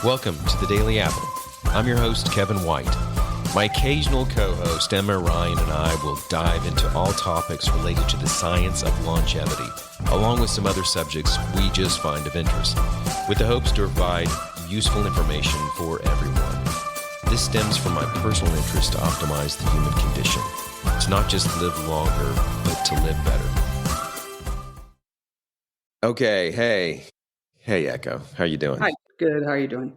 Welcome to the Daily Apple. I'm your host, Kevin White. My occasional co-host, Emma Ryan, and I will dive into all topics related to the science of longevity, along with some other subjects we just find of interest, with the hopes to provide useful information for everyone. This stems from my personal interest to optimize the human condition, to not just live longer, but to live better. Okay, hey, Echo, how you doing? Hi, good. How are you doing?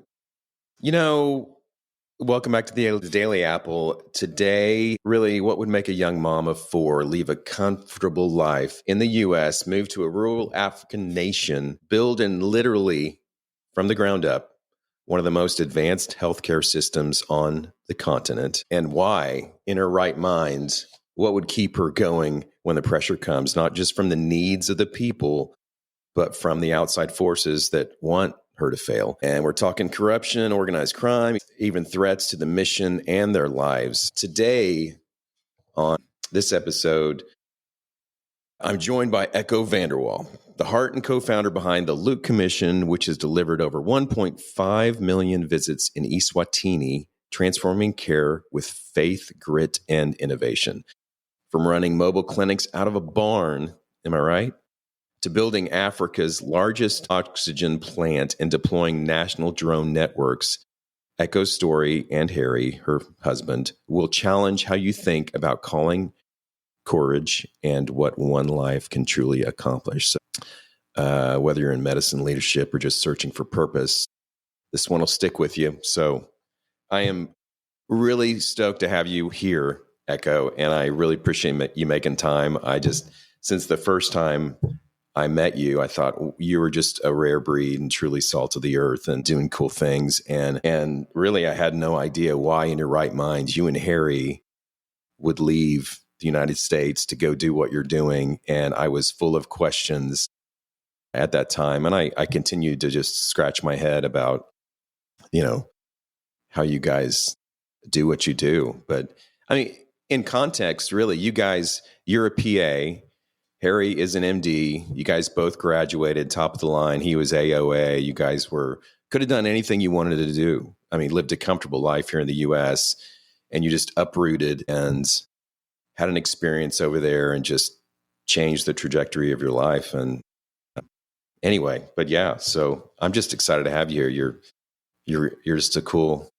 Welcome back to the Daily Apple. Today, really, what would make a young mom of four leave a comfortable life in the U.S., move to a rural African nation, build and literally, from the ground up, one of the most advanced healthcare systems on the continent, and why, in her right mind, what would keep her going when the pressure comes, not just from the needs of the people, but from the outside forces that want her to fail. And we're talking corruption, organized crime, even threats to the mission and their lives. Today, on this episode, I'm joined by Echo VanderWal, the heart and co-founder behind the Luke Commission, which has delivered over 1.5 million visits in Eswatini, transforming care with faith, grit, and innovation. From running mobile clinics out of a barn, am I right? To building Africa's largest oxygen plant and deploying national drone networks, Echo's story and Harry, her husband, will challenge how you think about calling, courage, and what one life can truly accomplish. So, whether you're in medicine, leadership, or just searching for purpose, this one will stick with you. So I am really stoked to have you here, Echo, and I really appreciate you making time. Since the first time I met you, I thought you were just a rare breed and truly salt of the earth and doing cool things. And really, I had no idea why in your right mind you and Harry would leave the United States to go do what you're doing. And I was full of questions at that time. And I continued to just scratch my head about, how you guys do what you do. But I mean, in context, really, you're a PA. Harry is an MD. You guys both graduated top of the line. He was AOA. You guys could have done anything you wanted to do. I mean, lived a comfortable life here in the US, and you just uprooted and had an experience over there and just changed the trajectory of your life. And anyway, but yeah, so I'm just excited to have you here. You're just a cool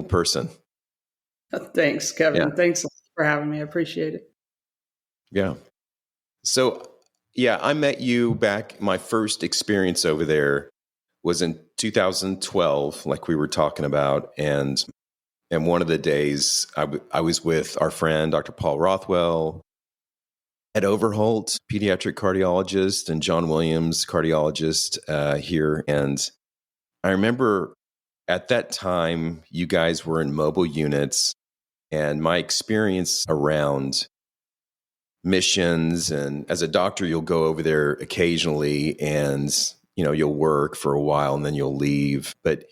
person. Thanks, Kevin. Yeah. Thanks for having me. I appreciate it. Yeah. So, yeah, I met you back. My first experience over there was in 2012, like we were talking about. And one of the days I was with our friend, Dr. Paul Rothwell, Ed Overholt, pediatric cardiologist, and John Williams, cardiologist here. And I remember at that time, you guys were in mobile units, and my experience around missions, and as a doctor, you'll go over there occasionally and, you'll work for a while and then you'll leave. But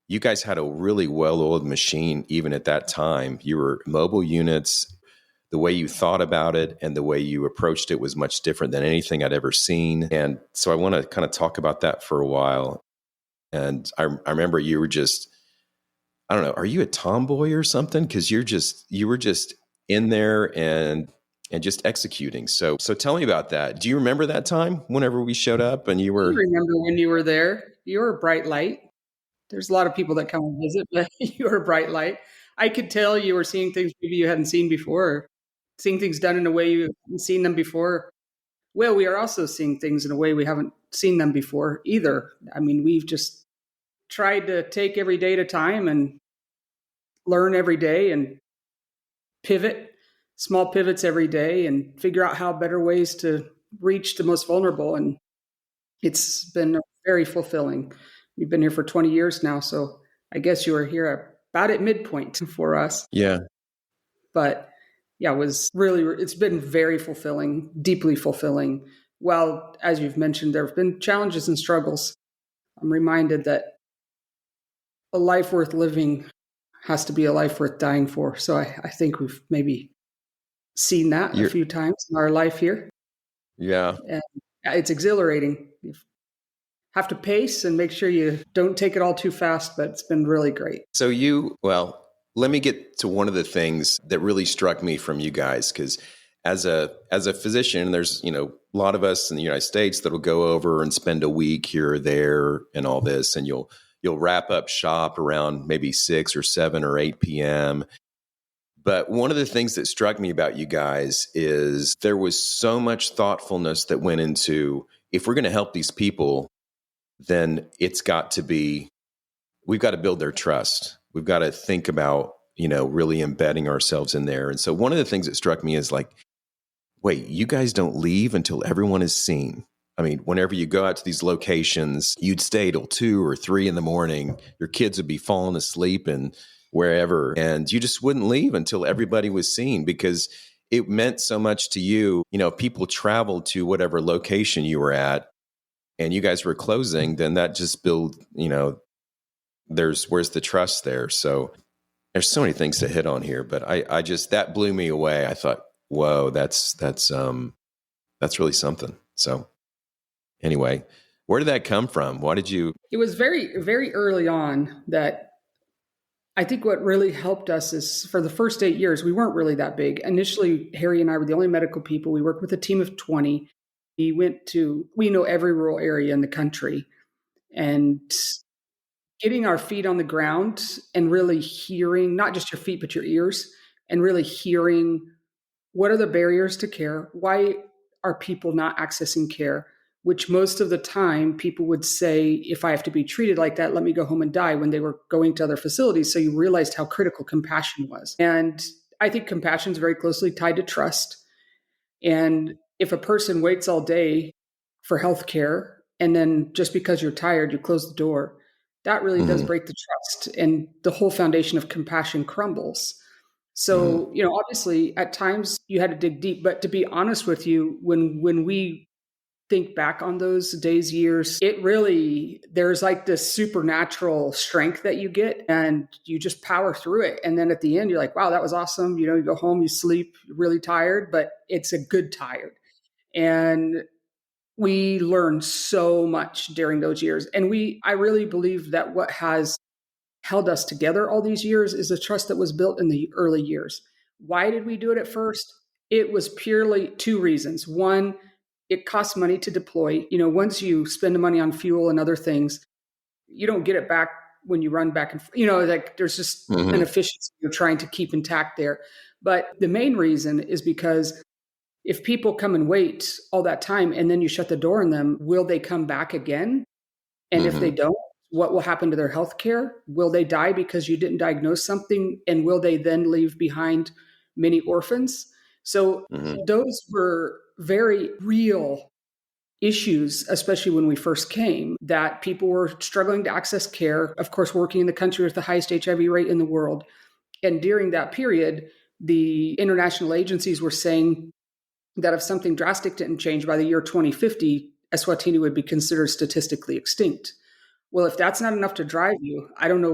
you guys had a really well-oiled machine even at that time. You were mobile units. The way you thought about it and the way you approached it was much different than anything I'd ever seen. And so I want to kind of talk about that for a while. And I remember you were just, I don't know, are you a tomboy or something? Because you were just in there and just executing. So tell me about that. Do you remember that time whenever we showed up and you were? I remember when you were there. You were a bright light. There's a lot of people that come and visit, but you were a bright light. I could tell you were seeing things maybe you hadn't seen before, seeing things done in a way you haven't seen them before. Well, we are also seeing things in a way we haven't seen them before either. I mean, we've just tried to take every day at a time and learn every day and pivot, small pivots every day, and figure out how better ways to reach the most vulnerable. And it's been very fulfilling. We've been here for 20 years now, so I guess you were here about at midpoint for us. Yeah. But yeah, it's been very fulfilling, deeply fulfilling. Well, as you've mentioned, there have been challenges and struggles. I'm reminded that a life worth living has to be a life worth dying for. So I think we've maybe seen that a few times in our life here. Yeah. And it's exhilarating. have to pace and make sure you don't take it all too fast, but it's been really great. So let me get to one of the things that really struck me from you guys, because as a physician, there's a lot of us in the United States that'll go over and spend a week here or there and all this, and you'll wrap up shop around maybe 6 or 7 or 8 p.m. But one of the things that struck me about you guys is there was so much thoughtfulness that went into, if we're going to help these people, then we've got to build their trust. We've got to think about, really embedding ourselves in there. And so one of the things that struck me is like, wait, you guys don't leave until everyone is seen. I mean, whenever you go out to these locations, you'd stay till 2 or 3 in the morning. Your kids would be falling asleep and wherever, and you just wouldn't leave until everybody was seen, because it meant so much to you. People traveled to whatever location you were at and you guys were wclosing, then that just where's the trust there? So there's so many things to hit on here, but I just, that blew me away. I thought, whoa, that's really something. So anyway, where did that come from? Why did you? It was very, very early on that I think what really helped us is, for the first 8 years, we weren't really that big. Initially, Harry and I were the only medical people. We worked with a team of 20. We know every rural area in the country, and getting our feet on the ground and really hearing, not just your feet, but your ears, and really hearing, what are the barriers to care? Why are people not accessing care? Which most of the time people would say, if I have to be treated like that, let me go home and die, when they were going to other facilities. So you realized how critical compassion was. And I think compassion is very closely tied to trust. And if a person waits all day for healthcare, and then just because you're tired, you close the door, that really does break the trust, and the whole foundation of compassion crumbles. So, obviously at times you had to dig deep, but to be honest with you, when we think back on those days, years, there's like this supernatural strength that you get, and you just power through it. And then at the end, you're like, wow, that was awesome. You go home, you sleep, you're really tired, but it's a good tired. And we learned so much during those years. And I really believe that what has held us together all these years is the trust that was built in the early years. Why did we do it at first? It was purely 2 reasons. One, it costs money to deploy. Once you spend the money on fuel and other things, you don't get it back when you run back and like there's just an efficiency you're trying to keep intact there. But the main reason is because if people come and wait all that time and then you shut the door on them, will they come back again? And if they don't, what will happen to their health care? Will they die because you didn't diagnose something? And will they then leave behind many orphans? So those were very real issues, especially when we first came, that people were struggling to access care. Of course, working in the country with the highest HIV rate in the world. And during that period, the international agencies were saying that if something drastic didn't change by the year 2050, Eswatini would be considered statistically extinct. Well, if that's not enough to drive you, I don't know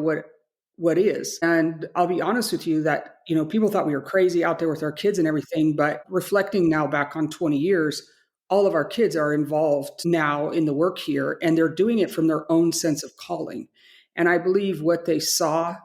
what is. And I'll be honest with you that, people thought we were crazy out there with our kids and everything, but reflecting now back on 20 years, all of our kids are involved now in the work here, and they're doing it from their own sense of calling. And I believe what they saw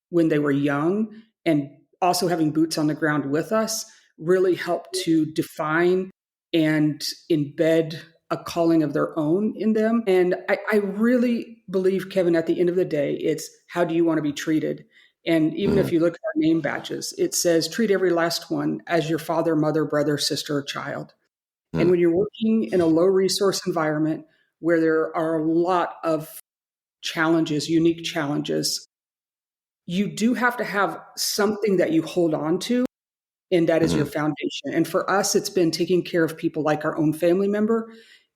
when they were young, and also having boots on the ground with us, really helped to define and embed a calling of their own in them. And I really believe, Kevin, at the end of the day, it's how do you want to be treated? And even if you look at our name badges, it says treat every last one as your father, mother, brother, sister, or child. And when you're working in a low resource environment where there are a lot of challenges, unique challenges, you do have to have something that you hold on to, and that is your foundation. And for us, it's been taking care of people like our own family member.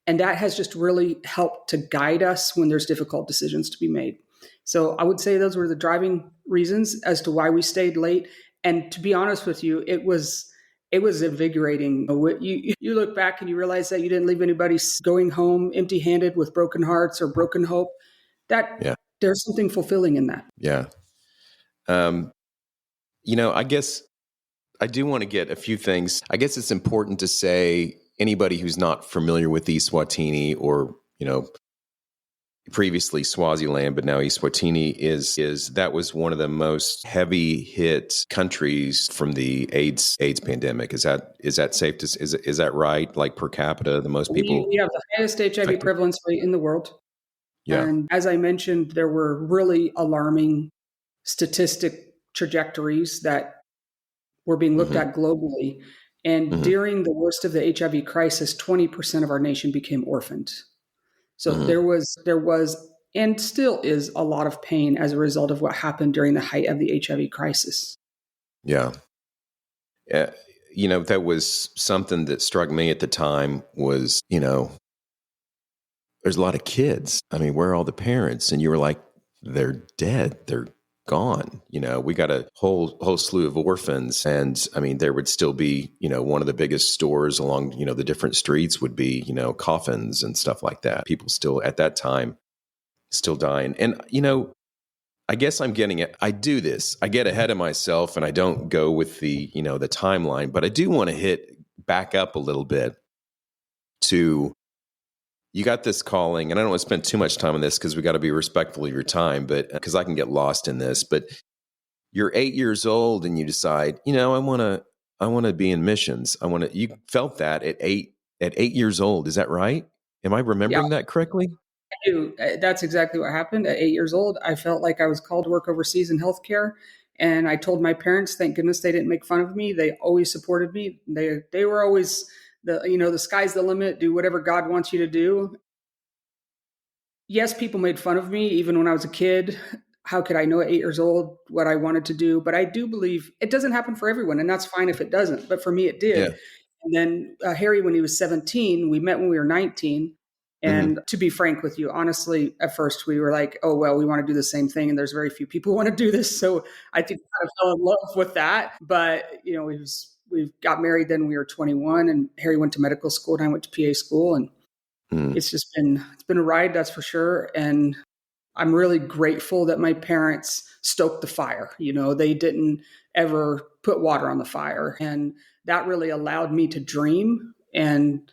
And that has just really helped to guide us when there's difficult decisions to be made. So I would say those were the driving reasons as to why we stayed late. And to be honest with you, it was invigorating. You look back and you realize that you didn't leave anybody going home empty-handed with broken hearts or broken hope. There's something fulfilling in that. Yeah. I guess I do want to get a few things. I guess it's important to say, anybody who's not familiar with Eswatini, or, previously Swaziland, but now Eswatini is that was one of the most heavy hit countries from the AIDS pandemic. Is that safe to is that right? Like per capita, the most people We have the highest HIV affected? prevalence rate in the world. Yeah. And as I mentioned, there were really alarming statistic trajectories that were being looked Hmm. at globally. And Hmm. during the worst of the HIV crisis, 20% of our nation became orphaned. So Hmm. there was and still is a lot of pain as a result of what happened during the height of the HIV crisis. Yeah. Uh, that was something that struck me at the time was, there's a lot of kids. I mean, where are all the parents? And you were like, they're dead. They're gone. We got a whole slew of orphans. And I mean, there would still be, one of the biggest stores along, the different streets would be, coffins and stuff like that. People still at that time still dying. And, I guess I'm getting it. I do this. I get ahead of myself and I don't go with the timeline, but I do want to hit back up a little bit to you got this calling, and I don't want to spend too much time on this because we got to be respectful of your time, but because I can get lost in this. But you're 8 years old and you decide, I want to be in missions. You felt that at 8 years old. Is that right? Am I Yeah, remembering that correctly? I do. That's exactly what happened. At 8 years old, I felt like I was called to work overseas in healthcare. And I told my parents, thank goodness they didn't make fun of me. They always supported me. They were always the sky's the limit. Do whatever God wants you to do. Yes, people made fun of me even when I was a kid. How could I know at 8 years old what I wanted to do? But I do believe it doesn't happen for everyone, and that's fine if it doesn't. But for me, it did. Yeah. And then Harry, when he was 17, we met when we were 19. Hmm. And to be frank with you, honestly, at first we were like, oh, well, we want to do the same thing. And there's very few people who want to do this. So I think we kind of fell in love with that. But, we got married then when we were 21, and Harry went to medical school and I went to PA school. And Mm. it's been a ride, that's for sure. And I'm really grateful that my parents stoked the fire. They didn't ever put water on the fire. And that really allowed me to dream and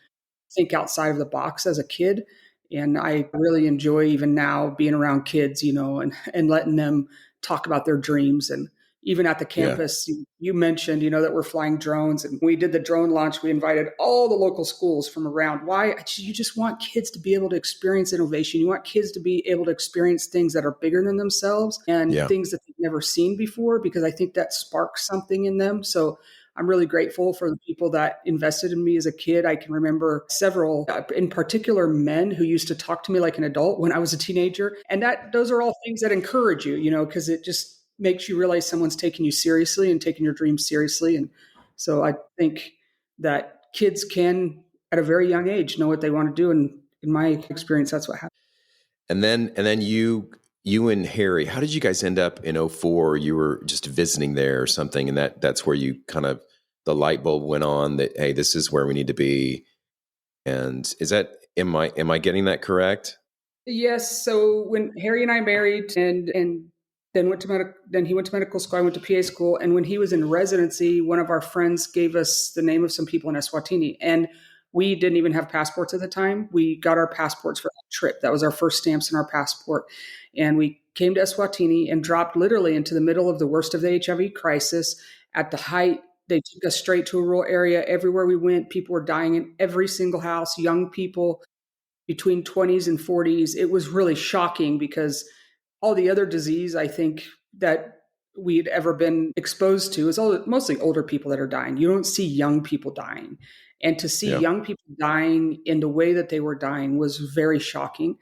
think outside of the box as a kid. And I really enjoy even now being around kids, and letting them talk about their dreams. And even at the Yeah. campus, you mentioned, that we're flying drones. And we did the drone launch. We invited all the local schools from around. Why? You just want kids to be able to experience innovation. You want kids to be able to experience things that are bigger than themselves and Yeah. things that they've never seen before, because I think that sparks something in them. So I'm really grateful for the people that invested in me as a kid. I can remember several, in particular, men who used to talk to me like an adult when I was a teenager. And those are all things that encourage you, because it just makes you realize someone's taking you seriously and taking your dreams seriously. And so I think that kids can, at a very young age, know what they want to do. And in my experience, that's what happened. And then you and Harry, how did you guys end up in '04? You were just visiting there or something, and that's where you kind of the light bulb went on that, hey, this is where we need to be. And is that am I getting that correct? Yes. So when Harry and I married, and then he went to medical school. I went to PA school, and when he was in residency, one of our friends gave us the name of some people in Eswatini, and we didn't even have passports at the time. We got our passports for that trip. That was our first stamps in our passport, and we came to Eswatini and dropped literally into the middle of the worst of the HIV crisis at the height. They took us straight to a rural area. Everywhere we went, people were dying in every single house, young people between 20s and 40s. It was really shocking because all the other disease I think that we'd ever been exposed to is mostly older people that are dying. You don't see young people dying. And to see Yeah. young people dying in the way that they were dying was very shocking.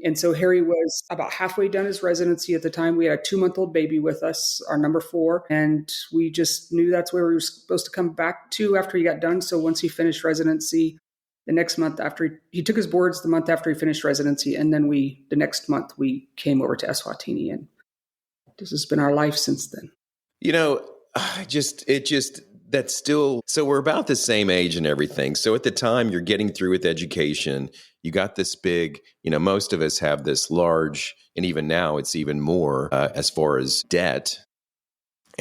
And so Harry was about halfway done his residency at the time. We had a 2-month-old baby with us, our number 4, and we just knew that's where we were supposed to come back to after he got done. So once he finished residency, the next month after he took his boards, the month after he finished residency, and then the next month we came over to Eswatini, and this has been our life since then. You know, it just that's still so we're about the same age and everything. So at the time you're getting through with education, you got this big, most of us have this large, and even now it's even more as far as debt.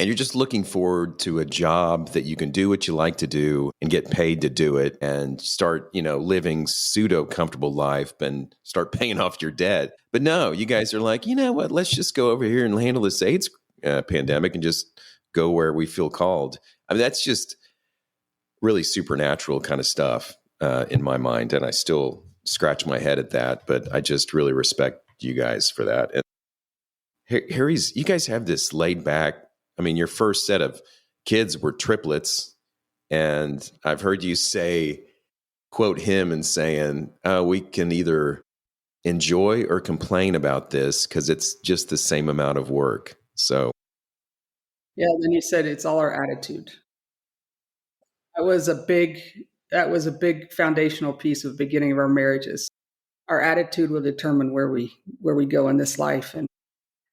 and you're just looking forward to a job that you can do what you like to do and get paid to do it and start, living pseudo comfortable life and start paying off your debt. But no, you guys are like, you know what? Let's just go over here and handle this AIDS pandemic and just go where we feel called. I mean, that's just really supernatural kind of stuff in my mind. And I still scratch my head at that, but I just really respect you guys for that. And Harry's, you guys have this laid back. I mean, your first set of kids were triplets. And I've heard you quote him and saying, we can either enjoy or complain about this because it's just the same amount of work. So, Yeah, then you said it's all our attitude. That was a big foundational piece of the beginning of our marriages. Our attitude will determine where we go in this life. And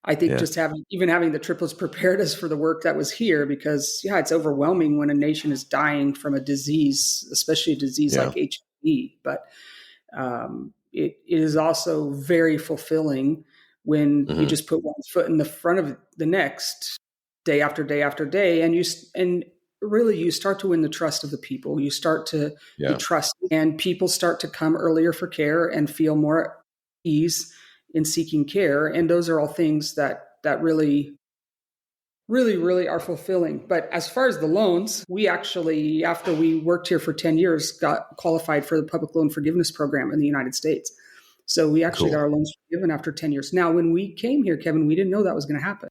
I think yeah, just having the triplets prepared us for the work that was here, because it's overwhelming when a nation is dying from a disease, especially a disease yeah, like HIV. But it is also very fulfilling when you hmm, just put one foot in the front of the next, day after day after day, and really you start to win the trust of the people. You start to be yeah, trusted, and people start to come earlier for care and feel more at ease in seeking care. And those are all things that really really are fulfilling. But as far as the loans, we actually, after we worked here for 10 years, got qualified for the public loan forgiveness program in the United States. So we actually got cool. our loans forgiven after 10 years. Now, when we came here, Kevin, we didn't know that was going to happen.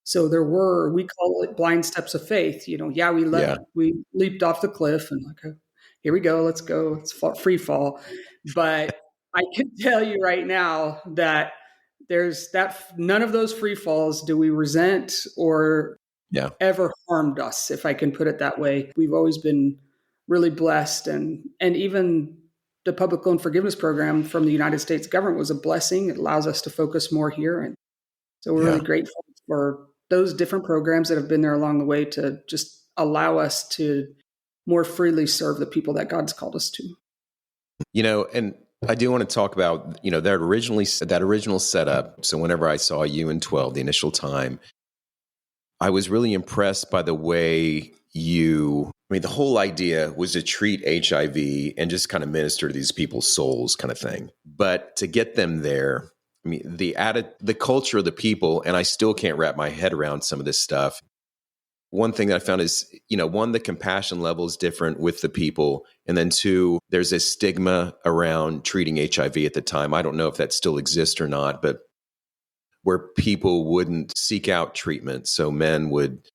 So we call it blind steps of faith. Yeah, We leaped off the cliff and like, here we go, let's go, it's free fall. But I can tell you right now that there's that none of those free falls do we resent or yeah, ever harmed us, if I can put it that way. We've always been really blessed, and even the public loan forgiveness program from the United States government was a blessing. It allows us to focus more here, and so we're really yeah. grateful for those different programs that have been there along the way to just allow us to more freely serve the people that God's called us to. And I do want to talk about, that original setup. So whenever I saw you in 12, the initial time, I was really impressed by the way the whole idea was to treat HIV and just kind of minister to these people's souls kind of thing. But to get them there, the culture of the people, and I still can't wrap my head around some of this stuff. One thing that I found is, one, the compassion level is different with the people. And then two, there's a stigma around treating HIV at the time. I don't know if that still exists or not, but where people wouldn't seek out treatment. So men would,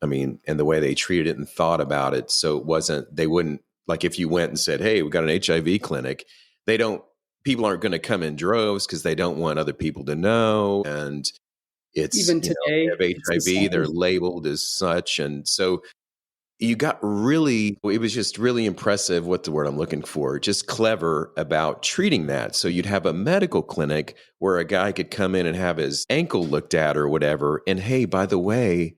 and the way they treated it and thought about it. So they wouldn't, like if you went and said, hey, we got an HIV clinic, people aren't going to come in droves because they don't want other people to know. And it's, Even today, they have it's the HIV, they're same. labeled as such. And so it was just really impressive. What's the word I'm looking for? Just clever about treating that. So you'd have a medical clinic where a guy could come in and have his ankle looked at or whatever. And hey, by the way,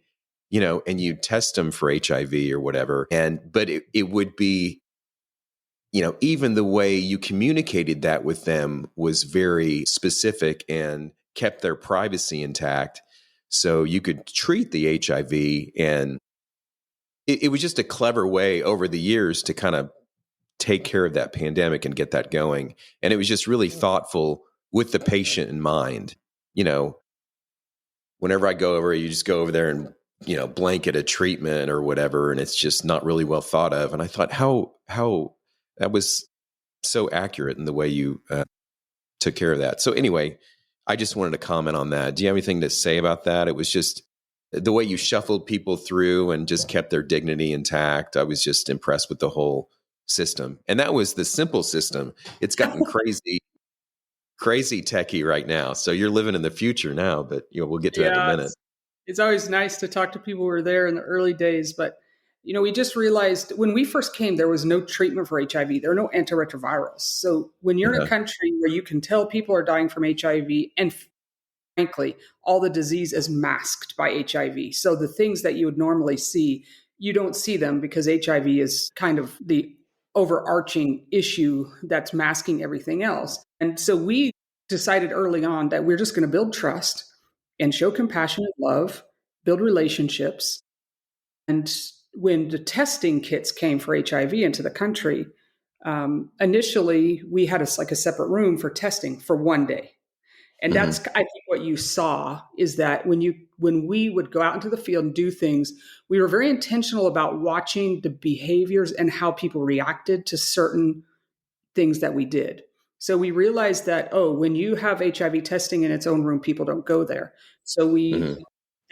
and you test him for HIV or whatever. But it would be, even the way you communicated that with them was very specific and kept their privacy intact. So you could treat the HIV, and it was just a clever way over the years to kind of take care of that pandemic and get that going. And it was just really thoughtful with the patient in mind. You know, Whenever I go over, you just go over there and, blanket a treatment or whatever, and it's just not really well thought of. And I thought how that was so accurate in the way you took care of that. So anyway, I just wanted to comment on that. Do you have anything to say about that? It was just the way you shuffled people through and just kept their dignity intact. I was just impressed with the whole system. And that was the simple system. It's gotten crazy techie right now. So you're living in the future now, but we'll get to that in a Yeah, minute. it's always nice to talk to people who were there in the early days. But we just realized when we first came, there was no treatment for HIV. There are no antiretrovirals. So when you're in a Yeah. country where you can tell people are dying from HIV, and frankly, all the disease is masked by HIV. So the things that you would normally see, you don't see them because HIV is kind of the overarching issue that's masking everything else. And so we decided early on that we're just going to build trust and show compassion and love build relationships. And when the testing kits came for HIV into the country, initially we had like a separate room for testing for one day. And that's, I think, what you saw is that when we would go out into the field and do things, we were very intentional about watching the behaviors and how people reacted to certain things that we did. So we realized that, oh, when you have HIV testing in its own room, people don't go there. So the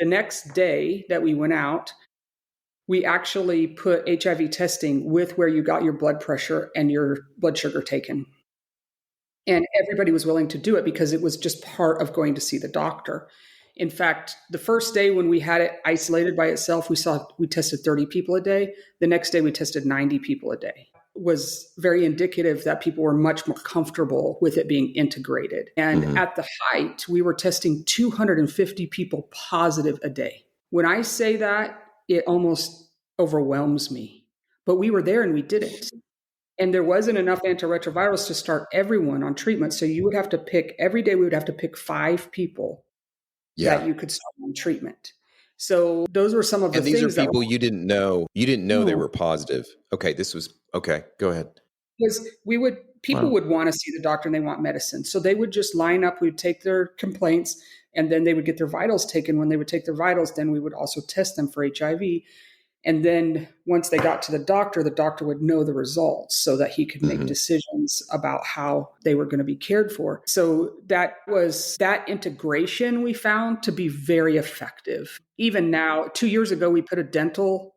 next day that we went out, we actually put HIV testing with where you got your blood pressure and your blood sugar taken. And everybody was willing to do it because it was just part of going to see the doctor. In fact, the first day when we had it isolated by itself, we tested 30 people a day. The next day we tested 90 people a day. It was very indicative that people were much more comfortable with it being integrated. And at the height, we were testing 250 people positive a day. When I say that, it almost overwhelms me. But we were there and we did it. And there wasn't enough antiretrovirals to start everyone on treatment. So you would have to pick, every day we would have to pick 5 people that you could start on treatment. So those were some of the things. And these are people you didn't know. You didn't know they were positive. Okay, go ahead. Because people would want to see the doctor and they want medicine. So they would just line up, we'd take their complaints, and then they would get their vitals taken. When they would take their vitals, then we would also test them for HIV. And then once they got to the doctor would know the results so that he could make decisions about how they were going to be cared for. So that integration we found to be very effective. Even now, 2 years ago, we put a dental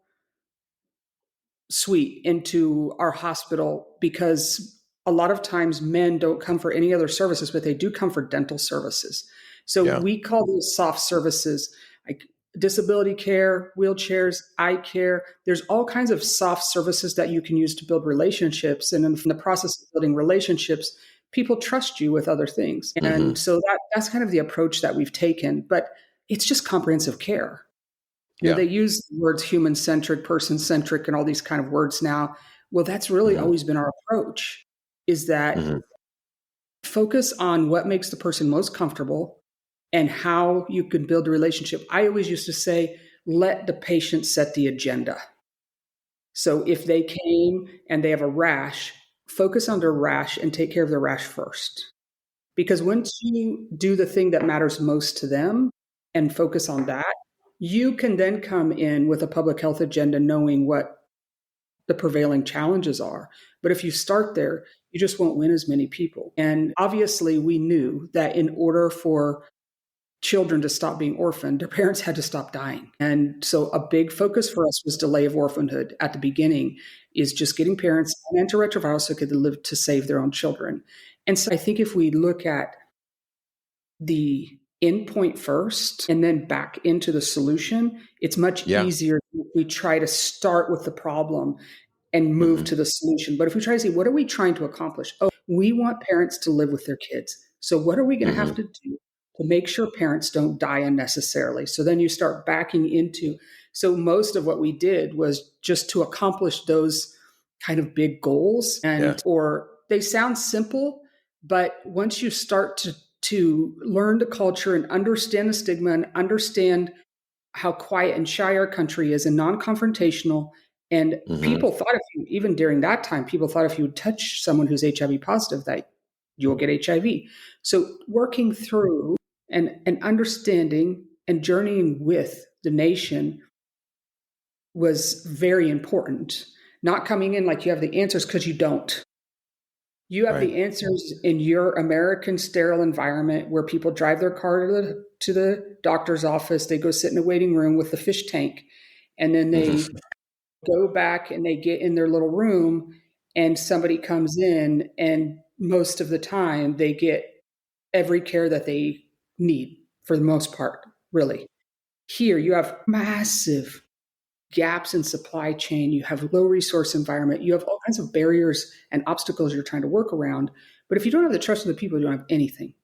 suite into our hospital because a lot of times men don't come for any other services, but they do come for dental services. So we call those soft services, like disability care, wheelchairs, eye care. There's all kinds of soft services that you can use to build relationships. And in the process of building relationships, people trust you with other things. And so that's kind of the approach that we've taken. But it's just comprehensive care. You know, they use the words human-centric, person-centric, and all these kind of words now. Well, that's really always been our approach, is that focus on what makes the person most comfortable and how you can build a relationship. I always used to say, let the patient set the agenda. So if they came and they have a rash, focus on their rash and take care of their rash first. Because once you do the thing that matters most to them and focus on that, you can then come in with a public health agenda knowing what the prevailing challenges are. But if you start there, you just won't win as many people. And obviously, we knew that in order for children to stop being orphaned, their parents had to stop dying. And so a big focus for us was delay of orphanhood at the beginning, is just getting parents on antiretrovirals so they could live to save their own children. And so I think if we look at the endpoint first and then back into the solution, it's much easier if we try to start with the problem and move to the solution. But if we try to say, what are we trying to accomplish? Oh, we want parents to live with their kids. So what are we going to have to do to make sure parents don't die unnecessarily? So then you start backing into, so most of what we did was just to accomplish those kind of big goals, and or they sound simple, but once you start to learn the culture and understand the stigma and understand how quiet and shy our country is and non-confrontational. And people thought, even during that time, people thought if you would touch someone who's HIV positive, that you will get HIV. So working through and understanding and journeying with the nation was very important. Not coming in like you have the answers, because you don't. You have the answers in your American sterile environment where people drive their car to the doctor's office. They go sit in a waiting room with the fish tank, and then they go back and they get in their little room, and somebody comes in, and most of the time they get every care that they need for the most part, really. Here you have massive gaps in supply chain, you have low resource environment, you have all kinds of barriers and obstacles you're trying to work around. But if you don't have the trust of the people, you don't have anything.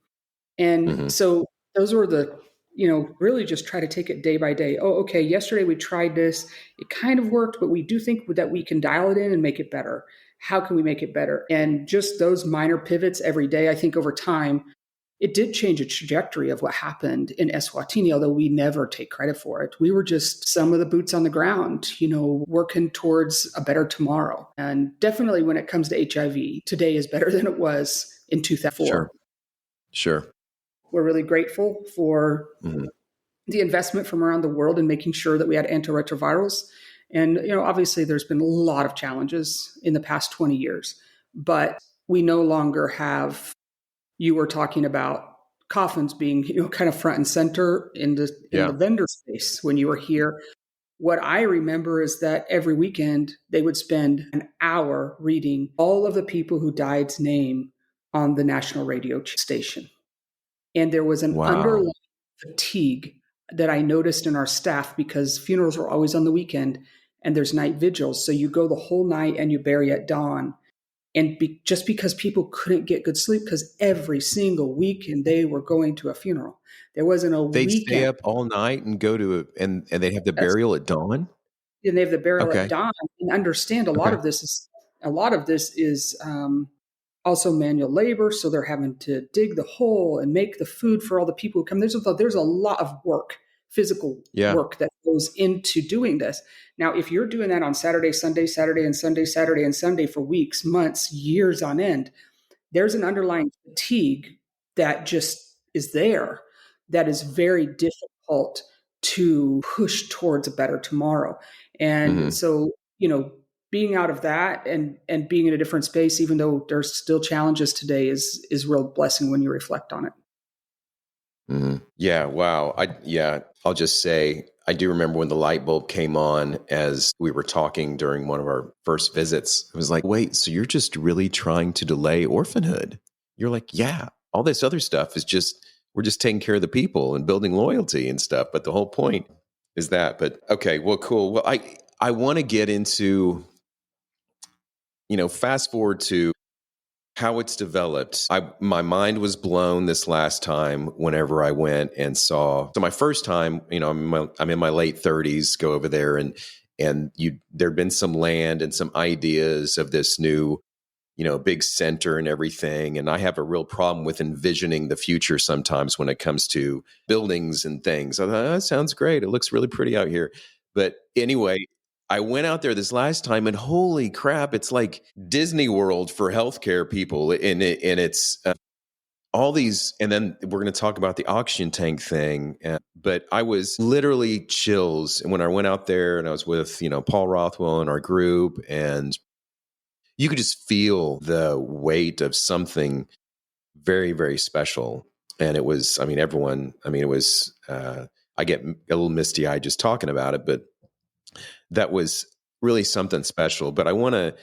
And so those were really just try to take it day by day. Oh, okay, yesterday we tried this. It kind of worked, but we do think that we can dial it in and make it better. How can we make it better? And just those minor pivots every day, I think over time, it did change a trajectory of what happened in Eswatini, although we never take credit for it. We were just some of the boots on the ground, working towards a better tomorrow. And definitely when it comes to HIV, today is better than it was in 2004. Sure. We're really grateful for the investment from around the world in making sure that we had antiretrovirals. And, obviously there's been a lot of challenges in the past 20 years, but we no longer have, you were talking about coffins being, kind of front and center in the vendor space when you were here. What I remember is that every weekend they would spend an hour reading all of the people who died's name on the national radio station. And there was an underlying fatigue that I noticed in our staff because funerals were always on the weekend and there's night vigils. So you go the whole night and you bury at dawn. And just because people couldn't get good sleep, because every single weekend they were going to a funeral. There wasn't a They'd weekend. stay up all night and go to and they have the burial at dawn? And they have the burial at dawn. And understand a lot of this is also manual labor. So they're having to dig the hole and make the food for all the people who come. There's a lot of work, physical work that goes into doing this. Now, if you're doing that on Saturday, Sunday, Saturday, and Sunday, Saturday, and Sunday for weeks, months, years on end, there's an underlying fatigue that just is there that is very difficult to push towards a better tomorrow. And so, being out of that and being in a different space, even though there's still challenges today, is real blessing when you reflect on it. Yeah. Wow. I'll just say, I do remember when the light bulb came on as we were talking during one of our first visits. I was like, wait, so you're just really trying to delay orphanhood? You're like, yeah, all this other stuff is we're just taking care of the people and building loyalty and stuff. But the whole point is that. But okay, well, cool. Well, I want to get into, fast forward to how it's developed. My mind was blown this last time whenever I went and saw. So my first time, I'm in my late 30s, go over there and there'd been some land and some ideas of this new, big center and everything. And I have a real problem with envisioning the future sometimes when it comes to buildings and things. I thought, that sounds great. It looks really pretty out here. But anyway, I went out there this last time and holy crap, it's like Disney World for healthcare people. And it's all these, and then we're going to talk about the oxygen tank thing. But I was literally chills when I went out there and I was with, Paul Rothwell and our group, and you could just feel the weight of something very, very special. And it was, it was, I get a little misty eyed just talking about it, but that was really something special. But I want to,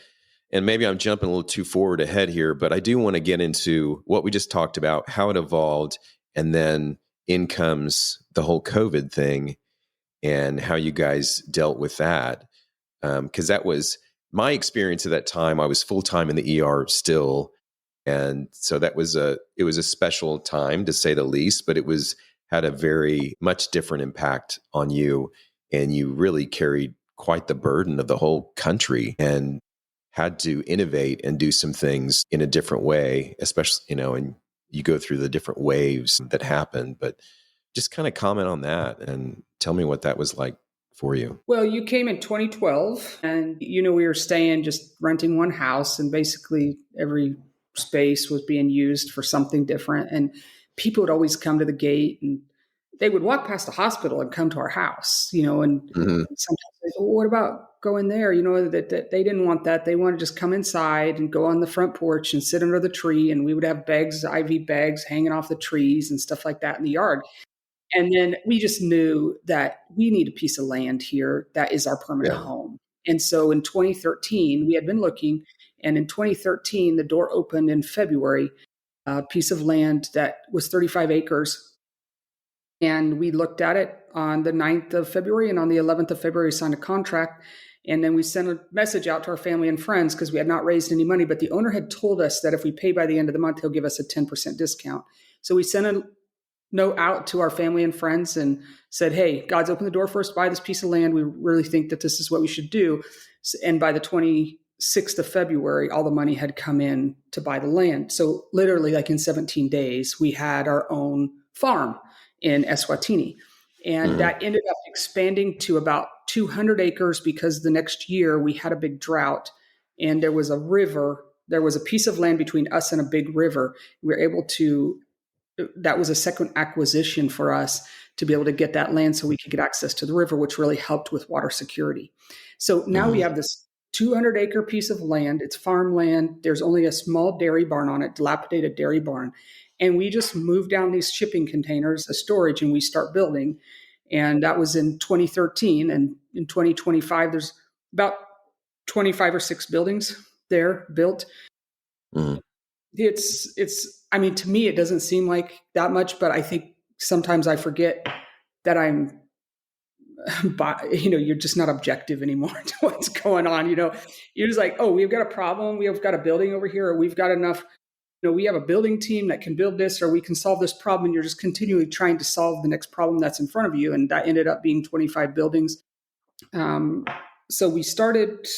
and maybe I'm jumping a little too forward ahead here, but I do want to get into what we just talked about, how it evolved, and then in comes the whole COVID thing and how you guys dealt with that. Because that was my experience at that time. I was full-time in the ER still. And so it was a special time to say the least, but it had a very much different impact on you. And you really carried quite the burden of the whole country and had to innovate and do some things in a different way, especially, and you go through the different waves that happen. But just kind of comment on that and tell me what that was like for you. Well, you came in 2012 and, we were staying, just renting one house, and basically every space was being used for something different. And people would always come to the gate and they would walk past the hospital and come to our house, and sometimes they go, well, what about going there? That they didn't want that. They wanted to just come inside and go on the front porch and sit under the tree. And we would have bags, IV bags hanging off the trees and stuff like that in the yard. And then we just knew that we need a piece of land here that is our permanent home. And so in 2013, we had been looking, and in 2013, the door opened in February, a piece of land that was 35 acres. And we looked at it on the 9th of February, and on the 11th of February, signed a contract. And then we sent a message out to our family and friends because we had not raised any money, but the owner had told us that if we pay by the end of the month, he'll give us a 10% discount. So we sent a note out to our family and friends and said, hey, God's opened the door for us to buy this piece of land. We really think that this is what we should do. And by the 6th of February, all the money had come in to buy the land. So literally, like in 17 days, we had our own farm in Eswatini. And that ended up expanding to about 200 acres because the next year we had a big drought and there was a river. There was a piece of land between us and a big river. We were able to, that was a second acquisition for us to be able to get that land so we could get access to the river, which really helped with water security. So now we have this 200-acre piece of land. It's farmland. There's only a small dairy barn on it, dilapidated dairy barn. And we just moved down these shipping containers, a storage, and we start building. And that was in 2013. And in 2025, there's about 25 or 6 buildings there built. I mean, to me, it doesn't seem like that much, but I think sometimes I forget that you're just not objective anymore to what's going on. You're just like, oh, we've got a problem. We've got a building over here, or we've got enough, we have a building team that can build this, or we can solve this problem. And you're just continually trying to solve the next problem that's in front of you. And that ended up being 25 buildings. So we started,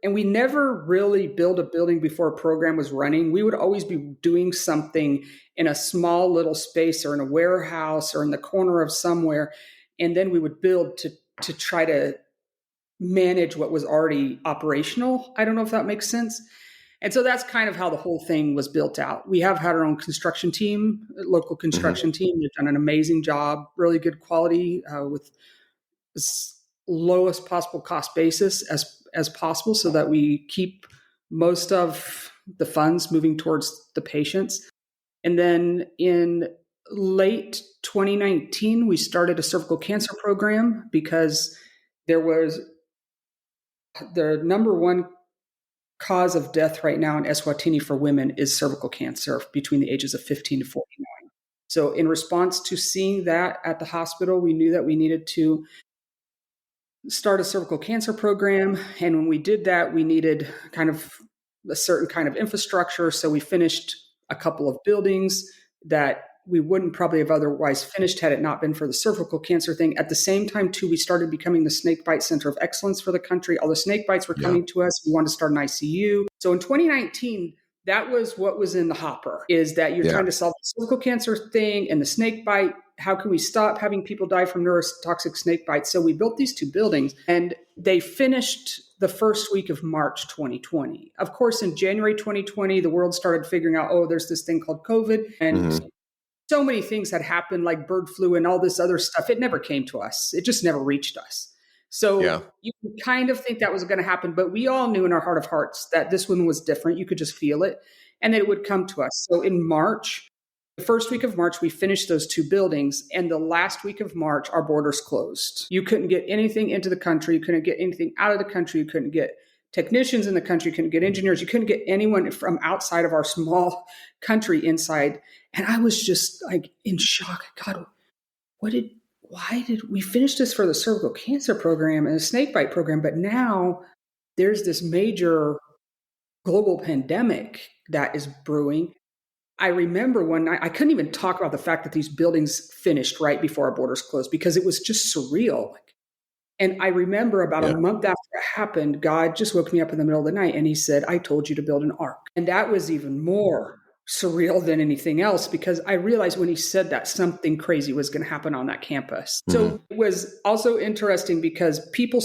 and we never really built a building before a program was running. We would always be doing something in a small little space or in a warehouse or in the corner of somewhere. And then we would build to try to manage what was already operational. I don't know if that makes sense. And so that's kind of how the whole thing was built out. We have had our own construction team, local construction team. They've done an amazing job, really good quality with lowest possible cost basis as possible so that we keep most of the funds moving towards the patients. And then in late 2019, we started a cervical cancer program because there was the number one cause of death right now in Eswatini for women is cervical cancer between the ages of 15 to 49. So in response to seeing that at the hospital, we knew that we needed to start a cervical cancer program. And when we did that, we needed kind of a certain kind of infrastructure. So we finished a couple of buildings that we wouldn't probably have otherwise finished had it not been for the cervical cancer thing. At the same time, too, we started becoming the snake bite center of excellence for the country. All the snake bites were coming to us. We wanted to start an ICU. So in 2019, that was what was in the hopper, is that you're trying to solve the cervical cancer thing and the snake bite. How can we stop having people die from neurotoxic snake bites? So we built these 2 buildings, and they finished the first week of March 2020. Of course, in January 2020, the world started figuring out, oh, there's this thing called COVID. And so many things had happened, like bird flu and all this other stuff. It never came to us. It just never reached us. So you can kind of think that was going to happen, but we all knew in our heart of hearts that this one was different. You could just feel it, and that it would come to us. So in March, the first week of March, we finished those 2 buildings, and the last week of March, our borders closed. You couldn't get anything into the country. You couldn't get anything out of the country. You couldn't get technicians in the country. You couldn't get engineers. You couldn't get anyone from outside of our small country inside. And I was just like in shock. God, why did we finish this for the cervical cancer program and the snakebite program? But now there's this major global pandemic that is brewing. I remember one night, I couldn't even talk about the fact that these buildings finished right before our borders closed because it was just surreal. And I remember about a month after it happened, God just woke me up in the middle of the night and he said, I told you to build an ark. And that was even more surreal than anything else because I realized when he said that something crazy was going to happen on that campus. So it was also interesting because people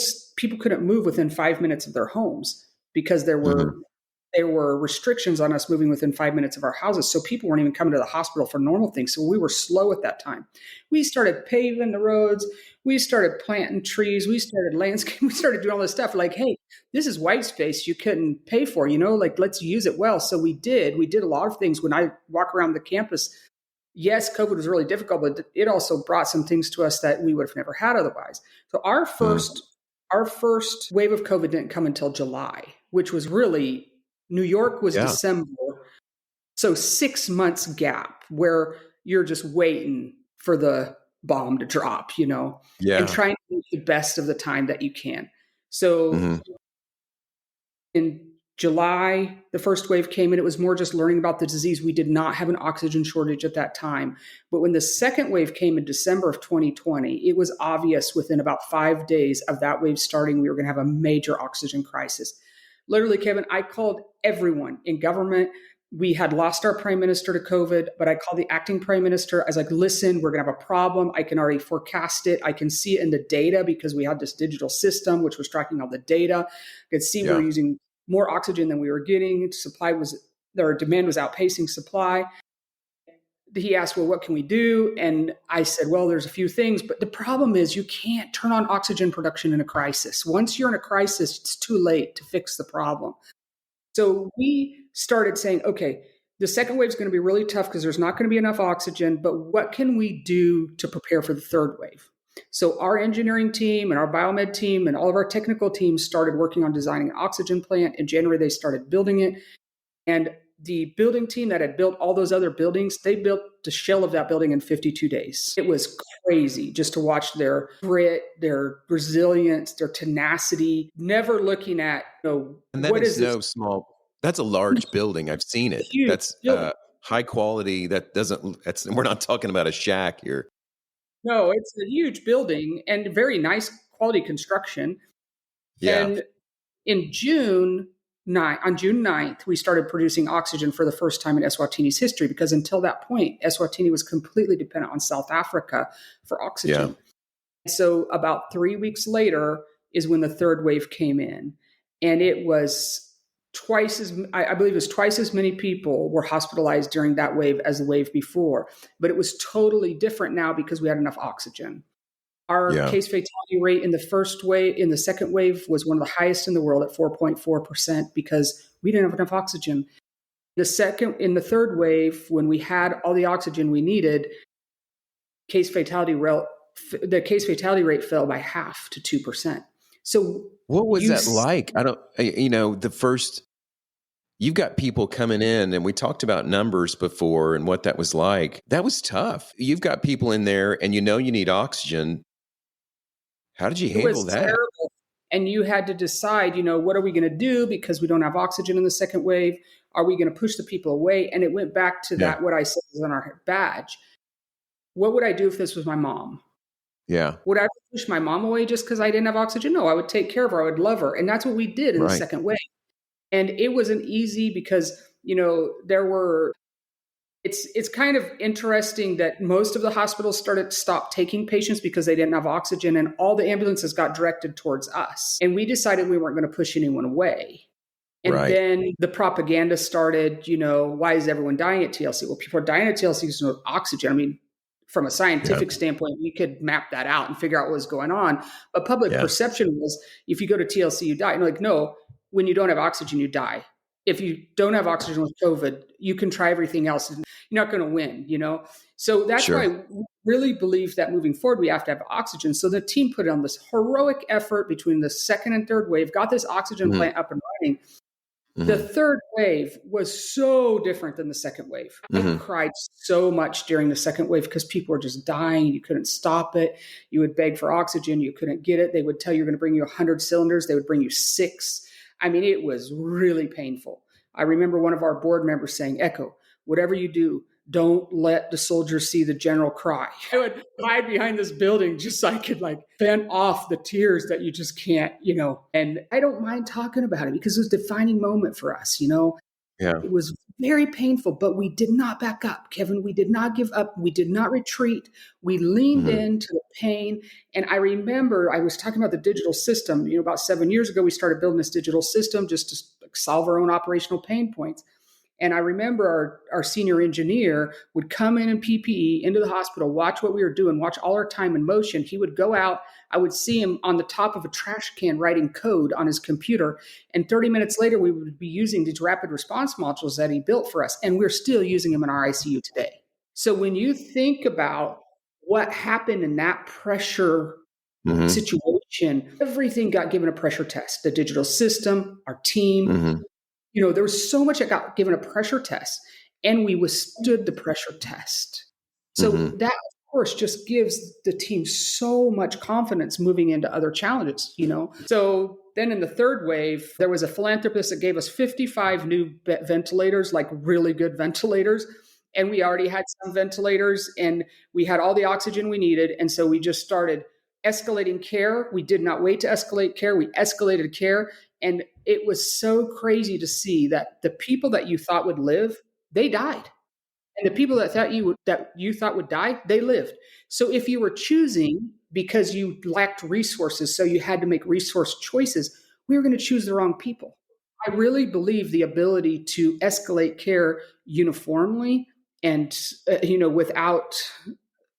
couldn't move within 5 minutes of their homes because there were restrictions on us moving within 5 minutes of our houses. So people weren't even coming to the hospital for normal things. So we were slow at that time. We started paving the roads. We started planting trees. We started landscaping. We started doing all this stuff like, hey, this is white space you couldn't pay for, like let's use it well. So we did. We did a lot of things. When I walk around the campus, yes, COVID was really difficult, but it also brought some things to us that we would have never had otherwise. So our first wave of COVID didn't come until July, which was really, New York was December. So 6 months gap where you're just waiting for the bomb to drop, and trying to make the best of the time that you can. So in July, the first wave came and it was more just learning about the disease. We did not have an oxygen shortage at that time. But when the second wave came in December of 2020, it was obvious within about 5 days of that wave starting, we were going to have a major oxygen crisis. Literally, Kevin, I called everyone in government. We had lost our prime minister to COVID, but I called the acting prime minister. I was like, listen, we're going to have a problem. I can already forecast it. I can see it in the data because we had this digital system, which was tracking all the data. I could see we were using more oxygen than we were getting. Their demand was outpacing supply. He asked, well, what can we do? And I said, well, there's a few things, but the problem is you can't turn on oxygen production in a crisis. Once you're in a crisis, it's too late to fix the problem. So we started saying, okay, the second wave is going to be really tough because there's not going to be enough oxygen, but what can we do to prepare for the third wave? So our engineering team and our biomed team and all of our technical teams started working on designing an oxygen plant. In January, they started building it. And the building team that had built all those other buildings, they built the shell of that building in 52 days. It was crazy just to watch their grit, their resilience, their tenacity, never looking at, and that what is no this? small, that's a large building. I've seen it. That's high quality. We're not talking about a shack here. No, it's a huge building and very nice quality construction. Yeah. And in June 9th, we started producing oxygen for the first time in Eswatini's history, because until that point, Eswatini was completely dependent on South Africa for oxygen. Yeah. So about 3 weeks later is when the third wave came in. And it was I believe it was twice as many people were hospitalized during that wave as the wave before. But it was totally different now because we had enough oxygen. Our case fatality rate in the second wave was one of the highest in the world at 4.4% because we didn't have enough oxygen. In the third wave, when we had all the oxygen we needed, the case fatality rate fell by half to 2%. So what was that like? You've got people coming in, and we talked about numbers before and what that was like. That was tough. You've got people in there and you need oxygen. How did you handle that? Terrible. And you had to decide, what are we going to do because we don't have oxygen in the second wave? Are we going to push the people away? And it went back to that, what I said was on our badge. What would I do if this was my mom? Yeah. Would I push my mom away just because I didn't have oxygen? No, I would take care of her. I would love her. And that's what we did in the second wave. And it wasn't easy because, it's kind of interesting that most of the hospitals stopped taking patients because they didn't have oxygen, and all the ambulances got directed towards us. And we decided we weren't going to push anyone away. And then the propaganda started, why is everyone dying at TLC? Well, people are dying at TLC because of oxygen. I mean, from a scientific standpoint, we could map that out and figure out what was going on. But public perception was, if you go to TLC, you die. And no, when you don't have oxygen, you die. If you don't have oxygen with COVID, you can try everything else and you're not going to win, So that's why we really believe that moving forward, we have to have oxygen. So the team put on this heroic effort between the second and third wave, got this oxygen plant up and running. The third wave was so different than the second wave. I cried so much during the second wave because people were just dying. You couldn't stop it. You would beg for oxygen. You couldn't get it. They would tell you you're going to bring you 100 cylinders. They would bring you 6. I mean, it was really painful. I remember one of our board members saying, Echo, whatever you do, don't let the soldiers see the general cry. I would hide behind this building just so I could vent off the tears that you just can't, and I don't mind talking about it because it was a defining moment for us, It was very painful, but we did not back up, Kevin. We did not give up. We did not retreat. We leaned into the pain. And I remember I was talking about the digital system. About 7 years ago, we started building this digital system just to solve our own operational pain points. And I remember our senior engineer would come in PPE into the hospital, watch what we were doing, watch all our time in motion. He would go out. I would see him on the top of a trash can writing code on his computer. And 30 minutes later, we would be using these rapid response modules that he built for us. And we're still using them in our ICU today. So when you think about what happened in that pressure situation, everything got given a pressure test. The digital system, our team, there was so much that got given a pressure test, and we withstood the pressure test. So that, of course, just gives the team so much confidence moving into other challenges, So then in the third wave, there was a philanthropist that gave us 55 new ventilators, really good ventilators. And we already had some ventilators, and we had all the oxygen we needed. And so we just started escalating care. We did not wait to escalate care. We escalated care. And it was so crazy to see that the people that you thought would live, they died. And the people that you thought would die, they lived. So if you were choosing because you lacked resources, so you had to make resource choices, we were going to choose the wrong people. I really believe the ability to escalate care uniformly and without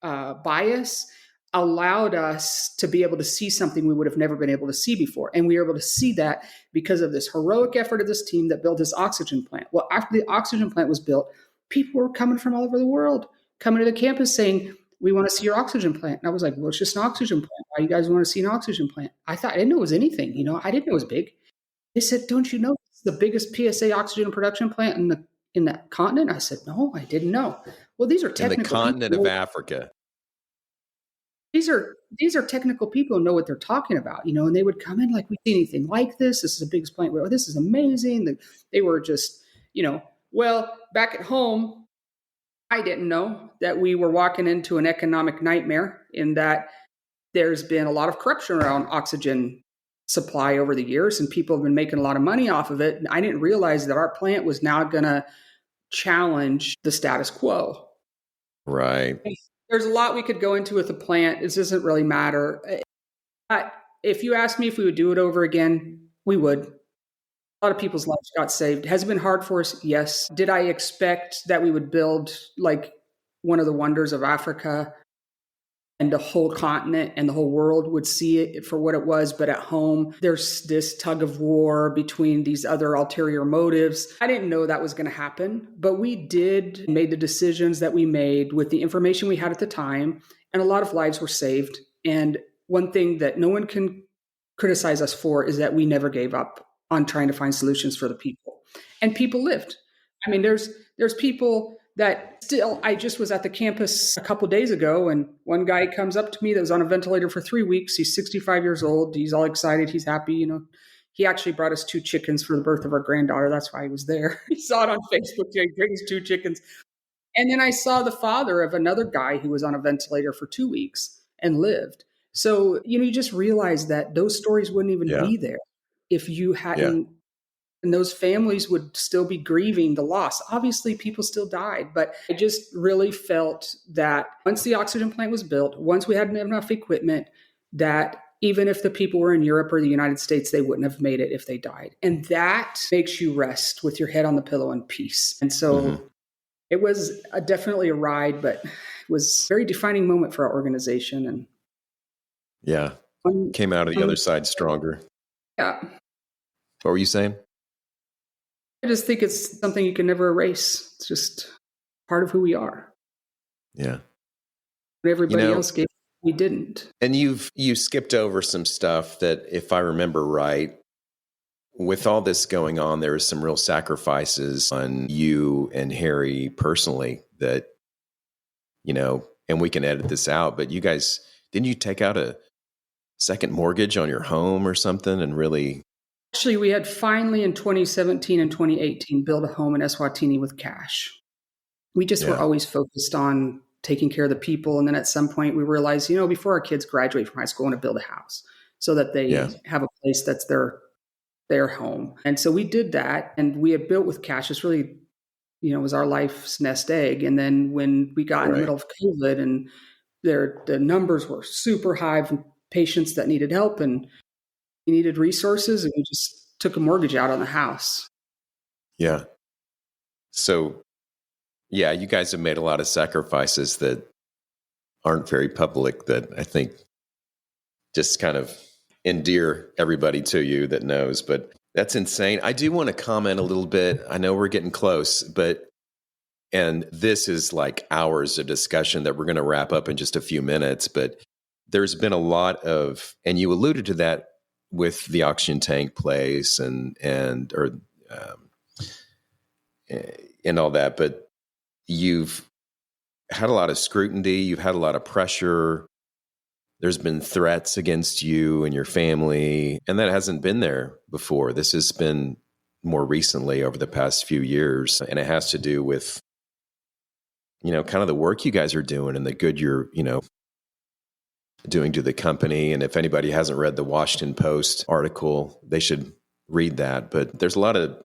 bias allowed us to be able to see something we would have never been able to see before. And we were able to see that because of this heroic effort of this team that built this oxygen plant. Well, after the oxygen plant was built, people were coming from all over the world, coming to the campus saying, we want to see your oxygen plant. And I was like, well, it's just an oxygen plant. Why do you guys want to see an oxygen plant? I didn't know it was anything. I didn't know it was big. They said, don't you know it's the biggest PSA oxygen production plant in the continent? I said, no, I didn't know. Well, these are technical in the continent people. of Africa. These are technical people who know what they're talking about, and they would come in like, we see anything like this. This is the biggest plant. Oh, this is amazing. They were just, well, back at home, I didn't know that we were walking into an economic nightmare in that there's been a lot of corruption around oxygen supply over the years, and people have been making a lot of money off of it. And I didn't realize that our plant was now going to challenge the status quo. Right. There's a lot we could go into with the plant. It doesn't really matter. If you asked me if we would do it over again, we would. A lot of people's lives got saved. Has it been hard for us? Yes. Did I expect that we would build like one of the wonders of Africa and the whole continent and the whole world would see it for what it was? But at home, there's this tug of war between these other ulterior motives. I didn't know that was going to happen, but we did made the decisions that we made with the information we had at the time, and a lot of lives were saved. And one thing that no one can criticize us for is that we never gave up on trying to find solutions for the people. And people lived. I mean, there's people that still, I just was at the campus a couple of days ago, and one guy comes up to me that was on a ventilator for 3 weeks. He's 65 years old. He's all excited. He's happy. He actually brought us 2 chickens for the birth of our granddaughter. That's why he was there. He saw it on Facebook. He brings 2 chickens. And then I saw the father of another guy who was on a ventilator for 2 weeks and lived. So, you just realize that those stories wouldn't even be there if you hadn't, and those families would still be grieving the loss. Obviously, people still died, but I just really felt that once the oxygen plant was built, once we had enough equipment, that even if the people were in Europe or the United States, they wouldn't have made it if they died. And that makes you rest with your head on the pillow in peace. And so it was definitely a ride, but it was a very defining moment for our organization. And came out of the other side stronger. Yeah. What were you saying? I just think it's something you can never erase. It's just part of who we are. Yeah. What everybody else gave, we didn't. And you skipped over some stuff that, if I remember right, with all this going on, there was some real sacrifices on you and Harry personally that, and we can edit this out, but you guys, didn't you take out a second mortgage on your home or something and really... Actually, we had finally in 2017 and 2018 built a home in Eswatini with cash. We just were always focused on taking care of the people. And then at some point we realized, before our kids graduate from high school, we want to build a house so that they have a place that's their home. And so we did that, and we had built with cash. It's really, was our life's nest egg. And then when we got in the middle of COVID and the numbers were super high from patients that needed help and we needed resources, and we just took a mortgage out on the house. Yeah. So, you guys have made a lot of sacrifices that aren't very public that I think just kind of endear everybody to you that knows, but that's insane. I do want to comment a little bit. I know we're getting close, and this is like hours of discussion that we're going to wrap up in just a few minutes, but there's been a lot of, and you alluded to that with the oxygen tank place and all that, but you've had a lot of scrutiny, you've had a lot of pressure, there's been threats against you and your family, and that hasn't been there before. This has been more recently over the past few years, and it has to do with, kind of the work you guys are doing and the good you're, doing to the company. And if anybody hasn't read the Washington Post article, they should read that. But there's a lot of,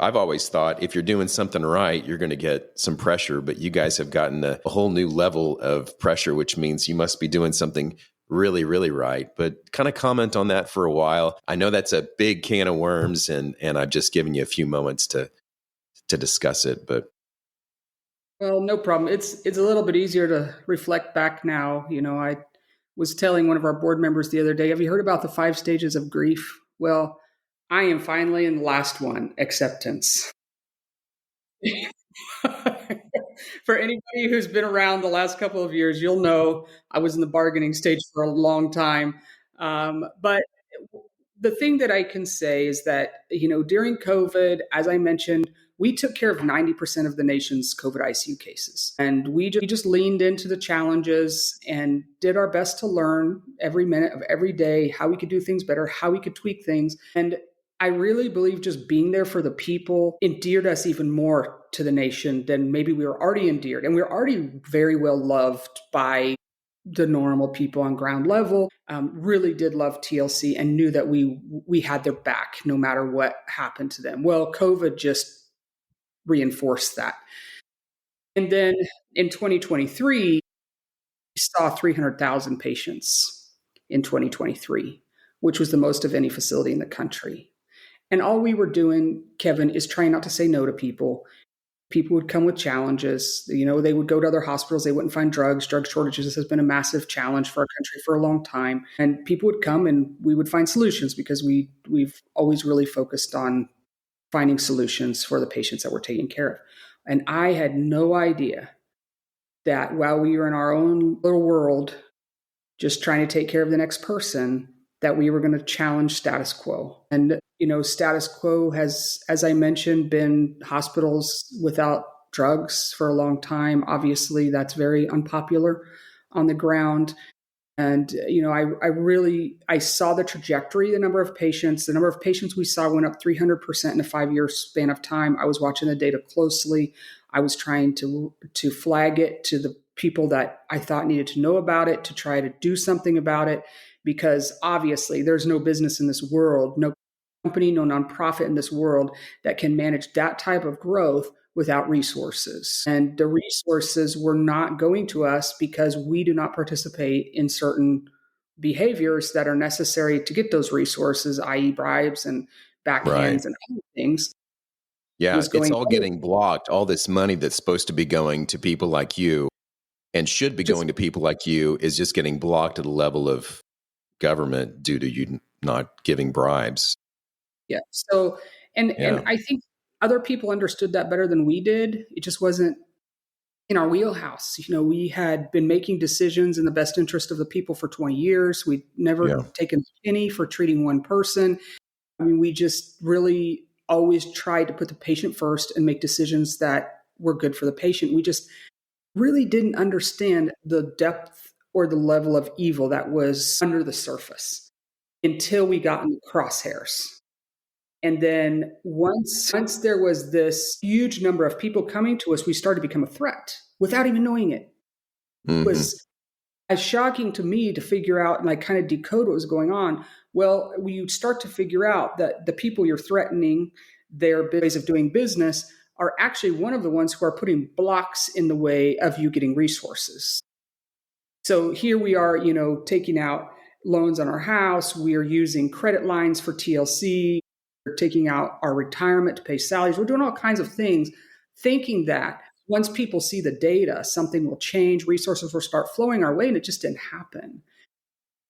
I've always thought if you're doing something right, you're going to get some pressure, but you guys have gotten a whole new level of pressure, which means you must be doing something really, really right. But kind of comment on that for a while. I know that's a big can of worms, and I've just given you a few moments to discuss it. But Well, no problem. It's a little bit easier to reflect back now. I was telling one of our board members the other day, have you heard about the 5 stages of grief? Well, I am finally in the last one, acceptance. For anybody who's been around the last couple of years, you'll know I was in the bargaining stage for a long time. But the thing that I can say is that, during COVID, as I mentioned, we took care of 90% of the nation's COVID ICU cases. And we just leaned into the challenges and did our best to learn every minute of every day how we could do things better, how we could tweak things. And I really believe just being there for the people endeared us even more to the nation than maybe we were already endeared. And we were already very well loved by the normal people on ground level. Really did love TLC and knew that we had their back no matter what happened to them. Well, COVID just reinforced that. And then in 2023, we saw 300,000 patients in 2023, which was the most of any facility in the country. And all we were doing, Kevin, is trying not to say no to people. People would come with challenges. They would go to other hospitals. They wouldn't find drugs. Drug shortages has been a massive challenge for our country for a long time. And people would come and we would find solutions because we've always really focused on finding solutions for the patients that we're taking care of. And I had no idea that while we were in our own little world, just trying to take care of the next person, that we were going to challenge status quo. And, status quo has, as I mentioned, been hospitals without drugs for a long time. Obviously, that's very unpopular on the ground. And, I saw the trajectory, the number of patients we saw went up 300% in a 5-year span of time. I was watching the data closely. I was trying to flag it to the people that I thought needed to know about it, to try to do something about it, because obviously there's no business in this world, no company, no nonprofit in this world that can manage that type of growth without resources. And the resources were not going to us because we do not participate in certain behaviors that are necessary to get those resources, i.e., bribes and backhands and other things. Yeah, it's all getting blocked. All this money that's supposed to be going to people like you and should be going to people like you is just getting blocked at the level of government due to you not giving bribes. Yeah. So, and I think other people understood that better than we did. It just wasn't in our wheelhouse. We had been making decisions in the best interest of the people for 20 years. We'd never taken a penny for treating one person. I mean, we just really always tried to put the patient first and make decisions that were good for the patient. We just really didn't understand the depth or the level of evil that was under the surface until we got in the crosshairs. And then once there was this huge number of people coming to us, we started to become a threat without even knowing it. It was as shocking to me to figure out and like kind of decode what was going on. Well, you start to figure out that the people you're threatening, their ways of doing business, are actually one of the ones who are putting blocks in the way of you getting resources. So here we are, taking out loans on our house. We are using credit lines for TLC. We're taking out our retirement to pay salaries. We're doing all kinds of things, thinking that once people see the data, something will change, resources will start flowing our way, and it just didn't happen.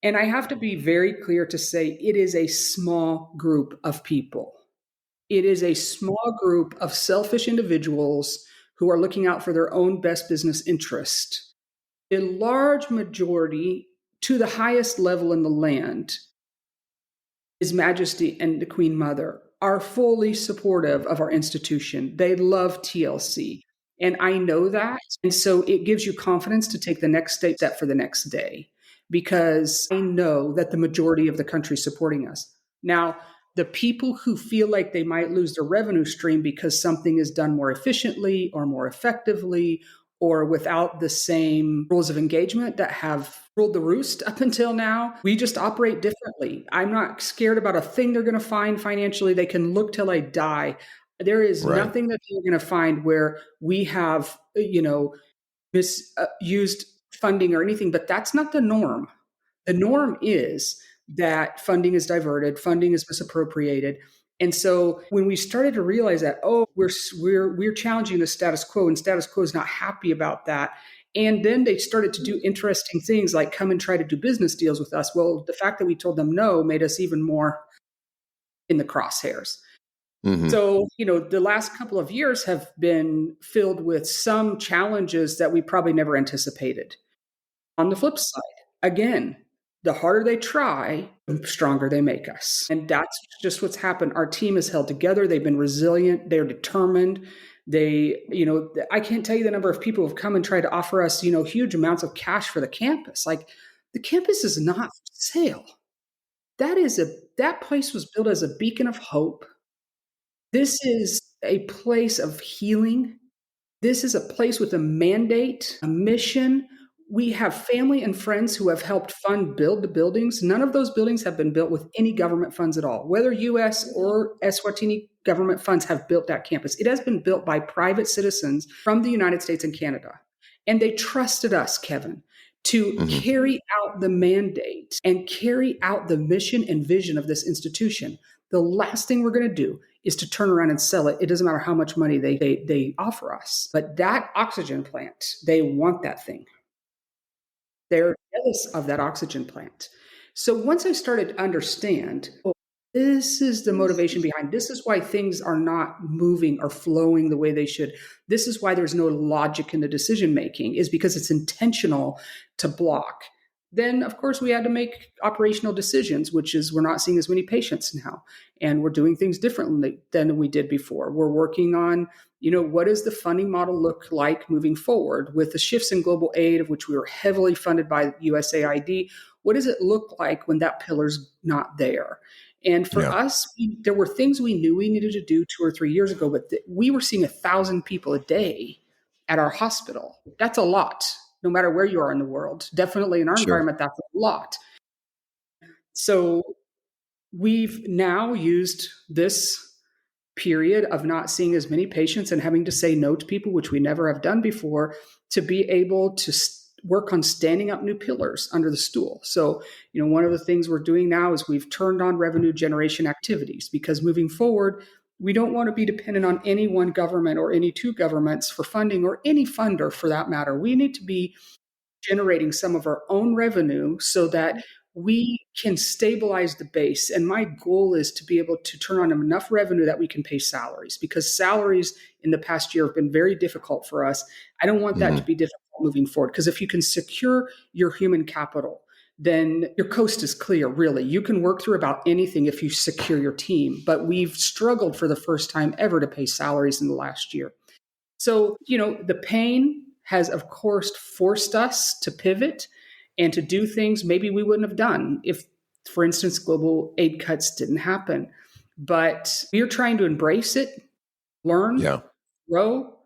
And I have to be very clear to say it is a small group of people. It is a small group of selfish individuals who are looking out for their own best business interest. A large majority, to the highest level in the land, His Majesty and the Queen Mother, are fully supportive of our institution. They love TLC. And I know that. And so it gives you confidence to take the next step for the next day, because I know that the majority of the country is supporting us. Now, the people who feel like they might lose their revenue stream because something is done more efficiently or more effectively, or without the same rules of engagement that have ruled the roost up until now. We just operate differently. I'm not scared about a thing they're going to find financially. They can look till I die. There is Right. nothing that they're going to find where we have, misused funding or anything, but that's not the norm. The norm is that funding is diverted, funding is misappropriated. And so when we started to realize that, oh, we're challenging the status quo, and status quo is not happy about that. And then they started to do interesting things like come and try to do business deals with us. Well, the fact that we told them no made us even more in the crosshairs. Hmm. So, the last couple of years have been filled with some challenges that we probably never anticipated. On the flip side, again, the harder they try, the stronger they make us. And that's just what's happened. Our team is held together. They've been resilient. They're determined. I can't tell you the number of people who have come and tried to offer us, huge amounts of cash for the campus. Like, the campus is not for sale. That place was built as a beacon of hope. This is a place of healing. This is a place with a mandate, a mission. We have family and friends who have helped build the buildings. None of those buildings have been built with any government funds at all. Whether US or Eswatini government funds have built that campus, it has been built by private citizens from the United States and Canada. And they trusted us, Kevin, to Hmm. carry out the mandate and carry out the mission and vision of this institution. The last thing we're going to do is to turn around and sell it. It doesn't matter how much money they offer us. But that oxygen plant, they want that thing. They're jealous of that oxygen plant. So once I started to understand, oh, this is the motivation behind, this is why things are not moving or flowing the way they should. This is why there's no logic in the decision making, is because it's intentional to block. Then, of course, we had to make operational decisions, which is we're not seeing as many patients now, and we're doing things differently than we did before. We're working on, what does the funding model look like moving forward with the shifts in global aid, of which we were heavily funded by USAID? What does it look like when that pillar's not there? And for Yeah. us, there were things we knew we needed to do 2 or 3 years ago, but we were seeing 1,000 people a day at our hospital. That's a lot, no matter where you are in the world. Definitely in our Sure. environment, that's a lot. So we've now used this period of not seeing as many patients and having to say no to people, which we never have done before, to be able to work on standing up new pillars under the stool. So, one of the things we're doing now is we've turned on revenue generation activities, because moving forward, we don't want to be dependent on any one government or any two governments for funding, or any funder for that matter. We need to be generating some of our own revenue so that we can stabilize the base. And my goal is to be able to turn on enough revenue that we can pay salaries, because salaries in the past year have been very difficult for us. I don't want that to Hmm. be difficult moving forward, because if you can secure your human capital, then your coast is clear, really. You can work through about anything if you secure your team. But we've struggled for the first time ever to pay salaries in the last year. So, the pain has, of course, forced us to pivot and to do things maybe we wouldn't have done if, for instance, global aid cuts didn't happen. But we are trying to embrace it, learn, Yeah. grow,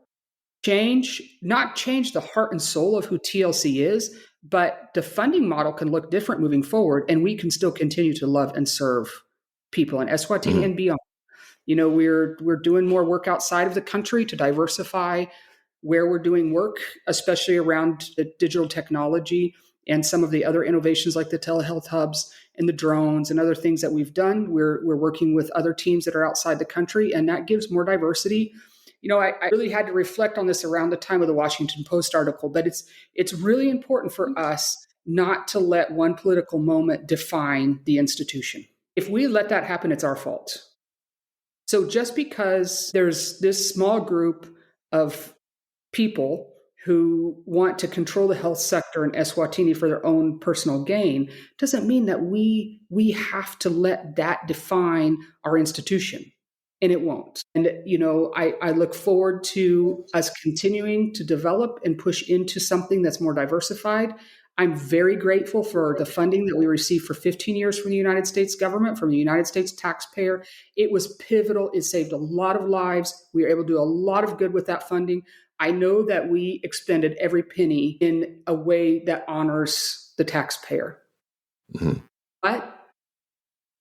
change, not change the heart and soul of who TLC is, but the funding model can look different moving forward, and we can still continue to love and serve people in Eswatini Hmm. and beyond. We're doing more work outside of the country to diversify where we're doing work, especially around the digital technology and some of the other innovations like the telehealth hubs and the drones and other things that we've done. We're working with other teams that are outside the country, and that gives more diversity. I really had to reflect on this around the time of the Washington Post article, but it's really important for us not to let one political moment define the institution. If we let that happen, it's our fault. So just because there's this small group of people who want to control the health sector in Eswatini for their own personal gain doesn't mean that we have to let that define our institution. And it won't. And I look forward to us continuing to develop and push into something that's more diversified. I'm very grateful for the funding that we received for 15 years from the United States government, from the United States taxpayer. It was pivotal. It saved a lot of lives. We were able to do a lot of good with that funding. I know that we expended every penny in a way that honors the taxpayer. Mm-hmm. But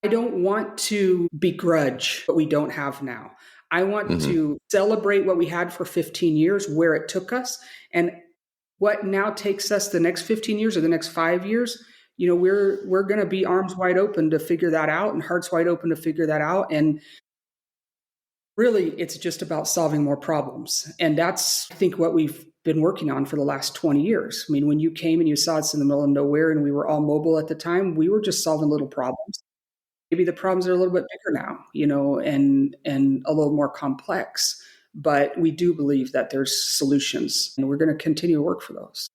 I don't want to begrudge what we don't have now. I want Mm-hmm. to celebrate what we had for 15 years, where it took us, and what now takes us the next 15 years or the next 5 years. We're going to be arms wide open to figure that out and hearts wide open to figure that out. And really, it's just about solving more problems. And that's, I think, what we've been working on for the last 20 years. I mean, when you came and you saw us in the middle of nowhere and we were all mobile at the time, we were just solving little problems. Maybe the problems are a little bit bigger now, and a little more complex. But we do believe that there's solutions, and we're going to continue to work for those.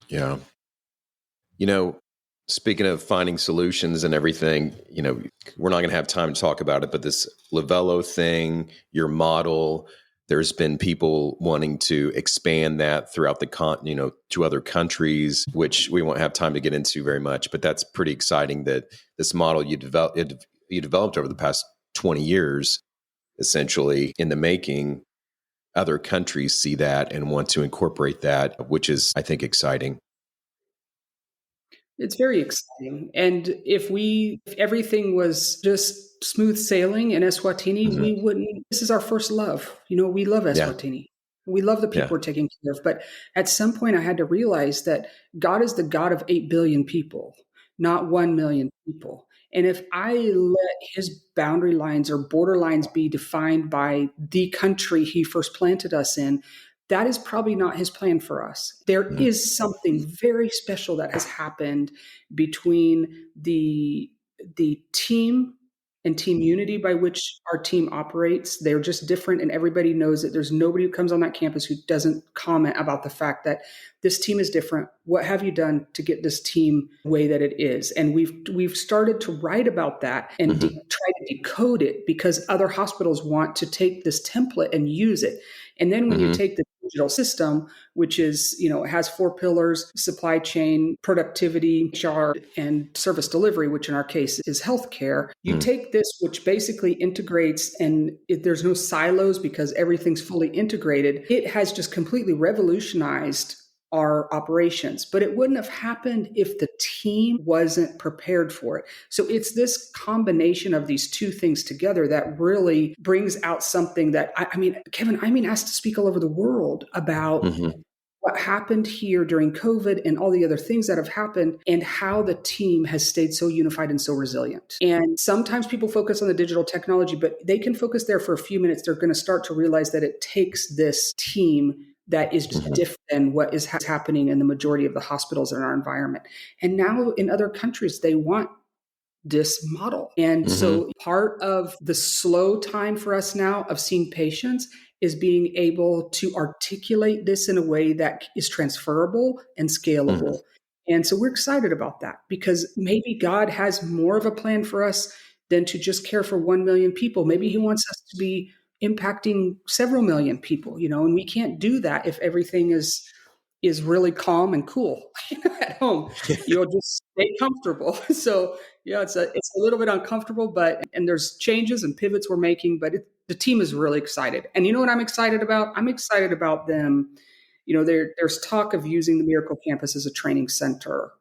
Yeah. Speaking of finding solutions and everything, we're not going to have time to talk about it, but this Livelo thing, your model, there's been people wanting to expand that throughout the to other countries, which we won't have time to get into very much, but that's pretty exciting that this model you developed over the past 20 years, essentially in the making, other countries see that and want to incorporate that, which is, I think, exciting. It's very exciting. And if everything was just smooth sailing in Eswatini, Mm-hmm. we wouldn't. This is our first love. We love Yeah. Eswatini. We love the people Yeah. we're taking care of. But at some point, I had to realize that God is the God of 8 billion people, not 1 million people. And if I let his boundary lines or border lines be defined by the country he first planted us in, that is probably not his plan for us. There is something very special that has happened between the team and team unity by which our team operates. They're just different, and everybody knows it. There's nobody who comes on that campus who doesn't comment about the fact that this team is different. What have you done to get this team the way that it is? And we've started to write about that and try to decode it, because other hospitals want to take this template and use it. And then when you take the digital system, which is, it has 4 pillars: supply chain, productivity, HR, and service delivery, which in our case is healthcare. You take this, which basically integrates, and there's no silos because everything's fully integrated. It has just completely revolutionized our operations, but it wouldn't have happened if the team wasn't prepared for it. So it's this combination of these two things together that really brings out something that, Kevin, asked to speak all over the world about what happened here during COVID and all the other things that have happened, and how the team has stayed so unified and so resilient. And sometimes people focus on the digital technology, but they can focus there for a few minutes. They're going to start to realize that it takes this team that is just different than what is happening in the majority of the hospitals in our environment. And now in other countries, they want this model. And so part of the slow time for us now of seeing patients is being able to articulate this in a way that is transferable and scalable. And so we're excited about that, because maybe God has more of a plan for us than to just care for 1 million people. Maybe he wants us to be impacting several million people, and we can't do that if everything is really calm and cool at home. You'll just stay comfortable. So yeah, it's a little bit uncomfortable, and there's changes and pivots we're making, but the team is really excited. And you know what I'm excited about? I'm excited about them. There's talk of using the Miracle Campus as a training center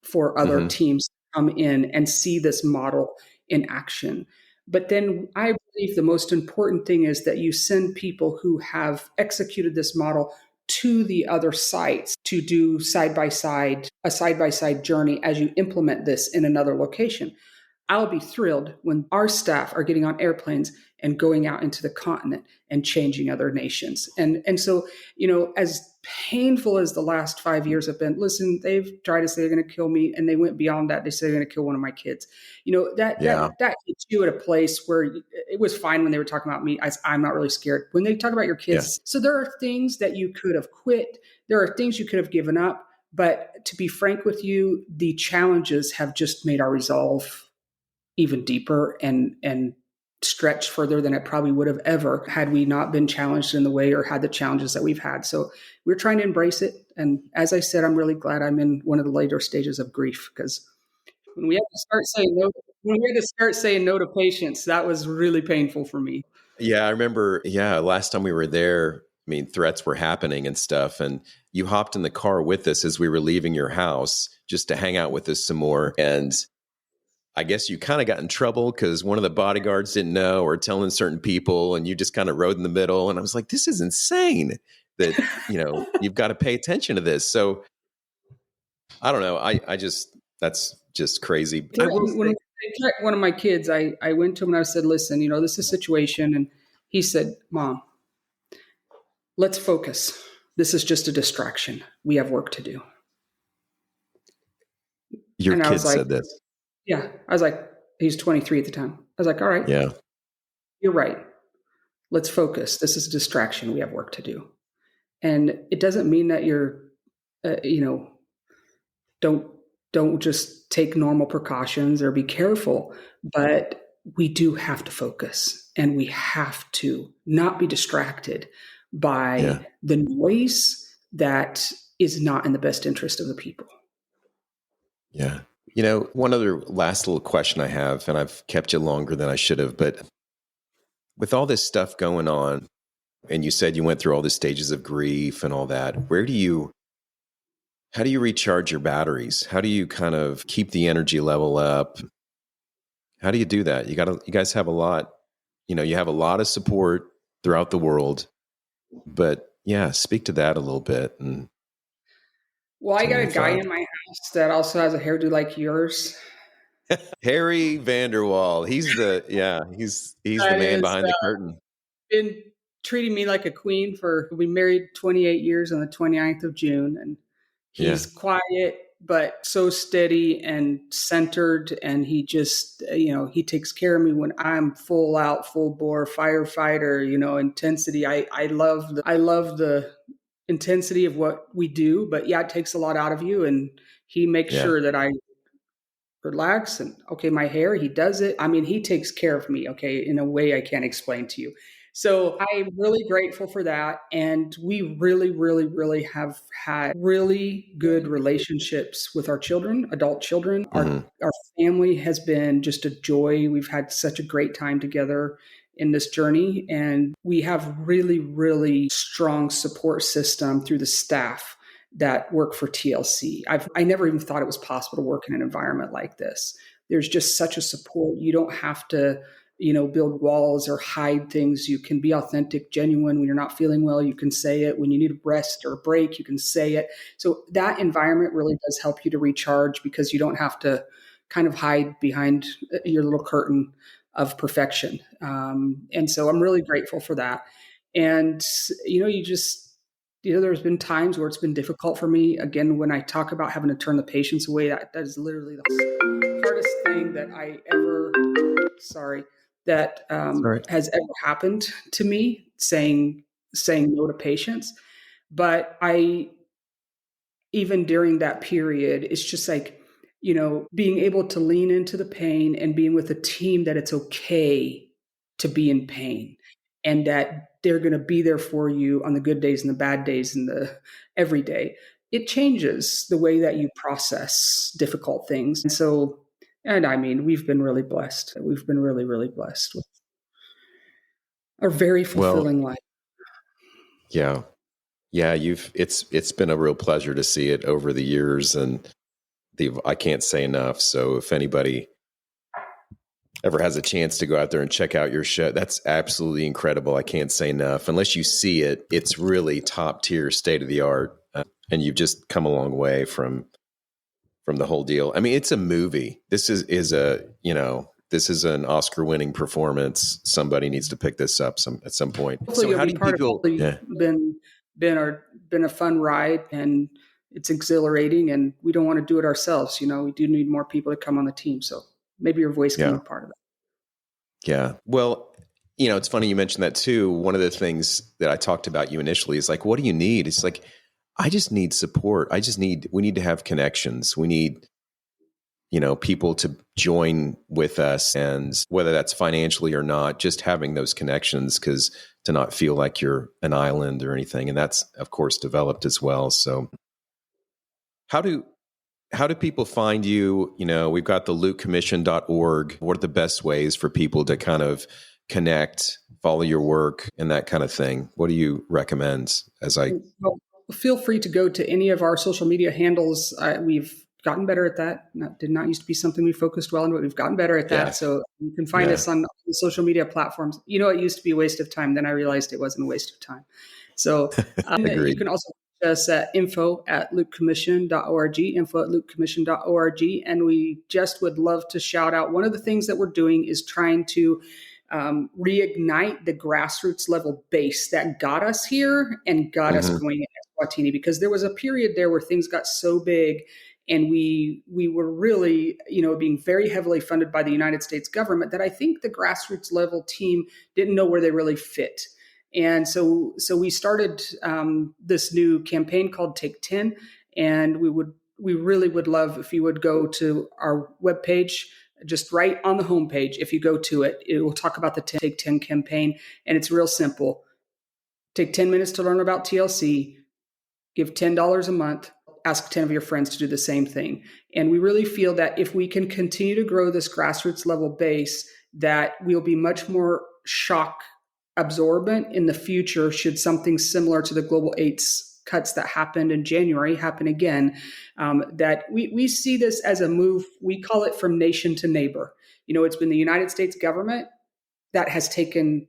for other teams to come in and see this model in action. But then I believe the most important thing is that you send people who have executed this model to the other sites to do a side by side journey as you implement this in another location. I'll be thrilled when our staff are getting on airplanes and going out into the continent and changing other nations. And so, as painful as the last 5 years have been, listen, they've tried to say they're going to kill me, and they went beyond that. They said they're going to kill one of my kids. That hits you at a place where it was fine when they were talking about me. I'm not really scared when they talk about your kids. So there are things that you could have quit. There are things you could have given up. But to be frank with you, the challenges have just made our resolve even deeper and stretched further than it probably would have ever had we not been challenged in the way or had the challenges that we've had. So we're trying to embrace it. And as I said, I'm really glad I'm in one of the later stages of grief, because when we had to start saying no to patients, that was really painful for me. Yeah, I remember. Yeah, last time we were there, mean, threats were happening and stuff. And you hopped in the car with us as we were leaving your house just to hang out with us some more. And I guess you kind of got in trouble because one of the bodyguards didn't know or telling certain people, and you just kind of rode in the middle. And I was like, this is insane that, you've got to pay attention to this. So I don't know. I just, that's just crazy. I will When say, one of my kids, I went to him and I said, listen, this is a situation. And he said, Mom, let's focus. This is just a distraction. We have work to do. your And I kid was like, said this. yeah. I was like, he's 23 at the time. I was like, all right, Yeah. you're right. Let's focus. This is a distraction. We have work to do. And it doesn't mean that you're, don't just take normal precautions or be careful, but we do have to focus and we have to not be distracted by the noise that is not in the best interest of the people. Yeah. One other last little question I have, and I've kept you longer than I should have, but with all this stuff going on, and you said you went through all the stages of grief and all that, how do you recharge your batteries? How do you kind of keep the energy level up? How do you do that? You guys have a lot, you have a lot of support throughout the world, but yeah, speak to that a little bit. And Well, I got a guy in my house that also has a hairdo like yours. Harry VanderWal. He's the man behind the curtain. Been treating me like a queen we married 28 years on the 29th of June. And he's quiet, but so steady and centered. And he just, he takes care of me when I'm full out, full bore firefighter, intensity. I love the intensity of what we do, but yeah, it takes a lot out of you. And he makes sure that I relax and okay, my hair, he does it. I mean, he takes care of me, okay, in a way I can't explain to you. So I'm really grateful for that. And we really, really, really have had really good relationships with our children, adult children. Our family has been just a joy. We've had such a great time together in this journey. And we have really, really strong support system through the staff that work for TLC. I never even thought it was possible to work in an environment like this. There's just such a support. You don't have to, build walls or hide things. You can be authentic, genuine. When you're not feeling well, you can say it. When you need a rest or a break, you can say it. So that environment really does help you to recharge because you don't have to kind of hide behind your little curtain of perfection. And so I'm really grateful for that. And, there's been times where it's been difficult for me. Again, when I talk about having to turn the patients away, that is literally the hardest thing that has ever happened to me, saying no to patients. But even during that period, it's just like, being able to lean into the pain and being with a team that it's okay to be in pain and that they're going to be there for you on the good days and the bad days and the every day. It changes the way that you process difficult things. And so, we've been really blessed. We've been really, really blessed with a very fulfilling life. Yeah. Yeah. It's been a real pleasure to see it over the years, and I can't say enough. So if anybody ever has a chance to go out there and check out your show, that's absolutely incredible. I can't say enough. Unless you see it, it's really top tier, state of the art, and you've just come a long way from the whole deal. I mean, it's a movie. This is an Oscar winning performance. Somebody needs to pick this up at some point. Hopefully so how do people? Been a fun ride, and it's exhilarating, and we don't want to do it ourselves. We do need more people to come on the team. So maybe your voice can be part of it. Yeah. Well, it's funny you mentioned that too. One of the things that I talked about you initially is like, what do you need? It's like, I just need support. We need to have connections. We need, people to join with us, and whether that's financially or not, just having those connections, because to not feel like you're an island or anything. And that's of course developed as well. So how do people find you? We've got the lootcommission.org. What are the best ways for people to kind of connect, follow your work, and that kind of thing? What do you recommend as I? Well, feel free to go to any of our social media handles. We've gotten better at that. Did not used to be something we focused well on, but we've gotten better at that. Yeah. So you can find us on the social media platforms. It used to be a waste of time. Then I realized it wasn't a waste of time. So you can also reach us at info@lutecommission.org, info@lutecommission.org. And we just would love to shout out, one of the things that we're doing is trying to reignite the grassroots level base that got us here and got us going at Eswatini, because there was a period there where things got so big and we were really, being very heavily funded by the United States government, that I think the grassroots level team didn't know where they really fit. And so we started this new campaign called Take 10, and we really would love if you would go to our webpage. Just right on the homepage, if you go to it, it will talk about the Take 10 campaign, and it's real simple. Take 10 minutes to learn about TLC, give $10 a month, ask 10 of your friends to do the same thing. And we really feel that if we can continue to grow this grassroots level base, that we'll be much more shock absorbent in the future should something similar to the global AIDS cuts that happened in January happen again. That we see this as a move. We call it from nation to neighbor. It's been the United States government that has taken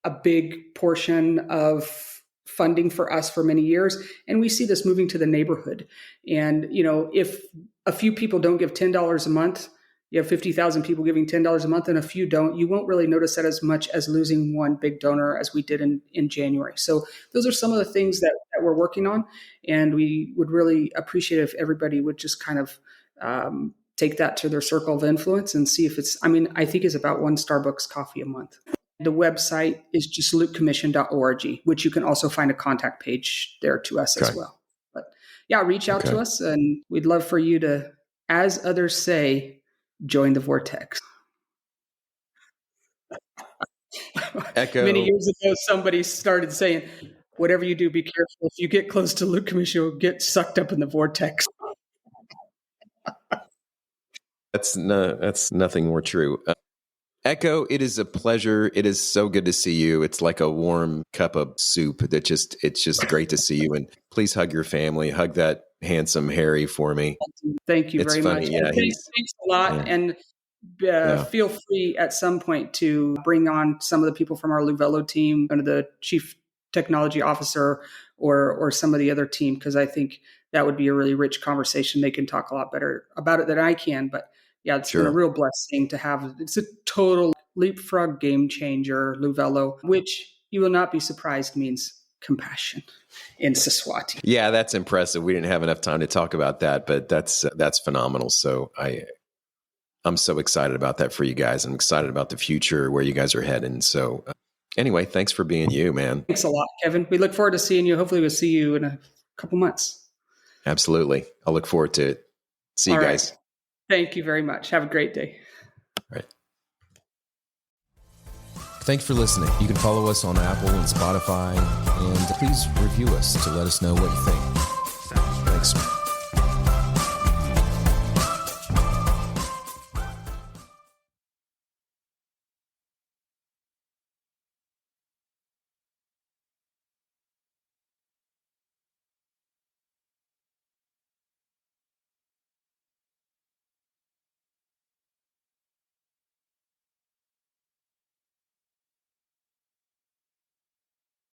a big portion of funding for us for many years, and we see this moving to the neighborhood. And if a few people don't give $10 a month, you have 50,000 people giving $10 a month, and a few don't, you won't really notice that as much as losing one big donor as we did in January. So those are some of the things that we're working on, and we would really appreciate if everybody would just kind of take that to their circle of influence and see if I think it's about one Starbucks coffee a month. The website is just lutecommission.org, which you can also find a contact page there to us as well. But yeah, reach out to us, and we'd love for you to, as others say, join the vortex. Echo. Many years ago, somebody started saying, whatever you do, be careful. If you get close to Luke Commission, you'll get sucked up in the vortex. That's nothing more true. Echo, it is a pleasure. It is so good to see you. It's like a warm cup of soup it's just great to see you. And please hug your family, hug that handsome Harry for me. Thank you very much. Yeah, thanks a lot. Yeah. And feel free at some point to bring on some of the people from our Luvello team, under the chief technology officer or some of the other team, because I think that would be a really rich conversation. They can talk a lot better about it than I can, but yeah, it's been a real blessing to have. It's a total leapfrog game changer, Luvello, which you will not be surprised means compassion in Eswatini. Yeah, that's impressive. We didn't have enough time to talk about that, but that's phenomenal. So I'm so excited about that for you guys. I'm excited about the future, where you guys are heading. So anyway, thanks for being you, man. Thanks a lot, Kevin. We look forward to seeing you. Hopefully we'll see you in a couple months. Absolutely. I'll look forward to it. See you guys. Right. Thank you very much. Have a great day. All right. Thanks for listening. You can follow us on Apple and Spotify, and please review us to let us know what you think.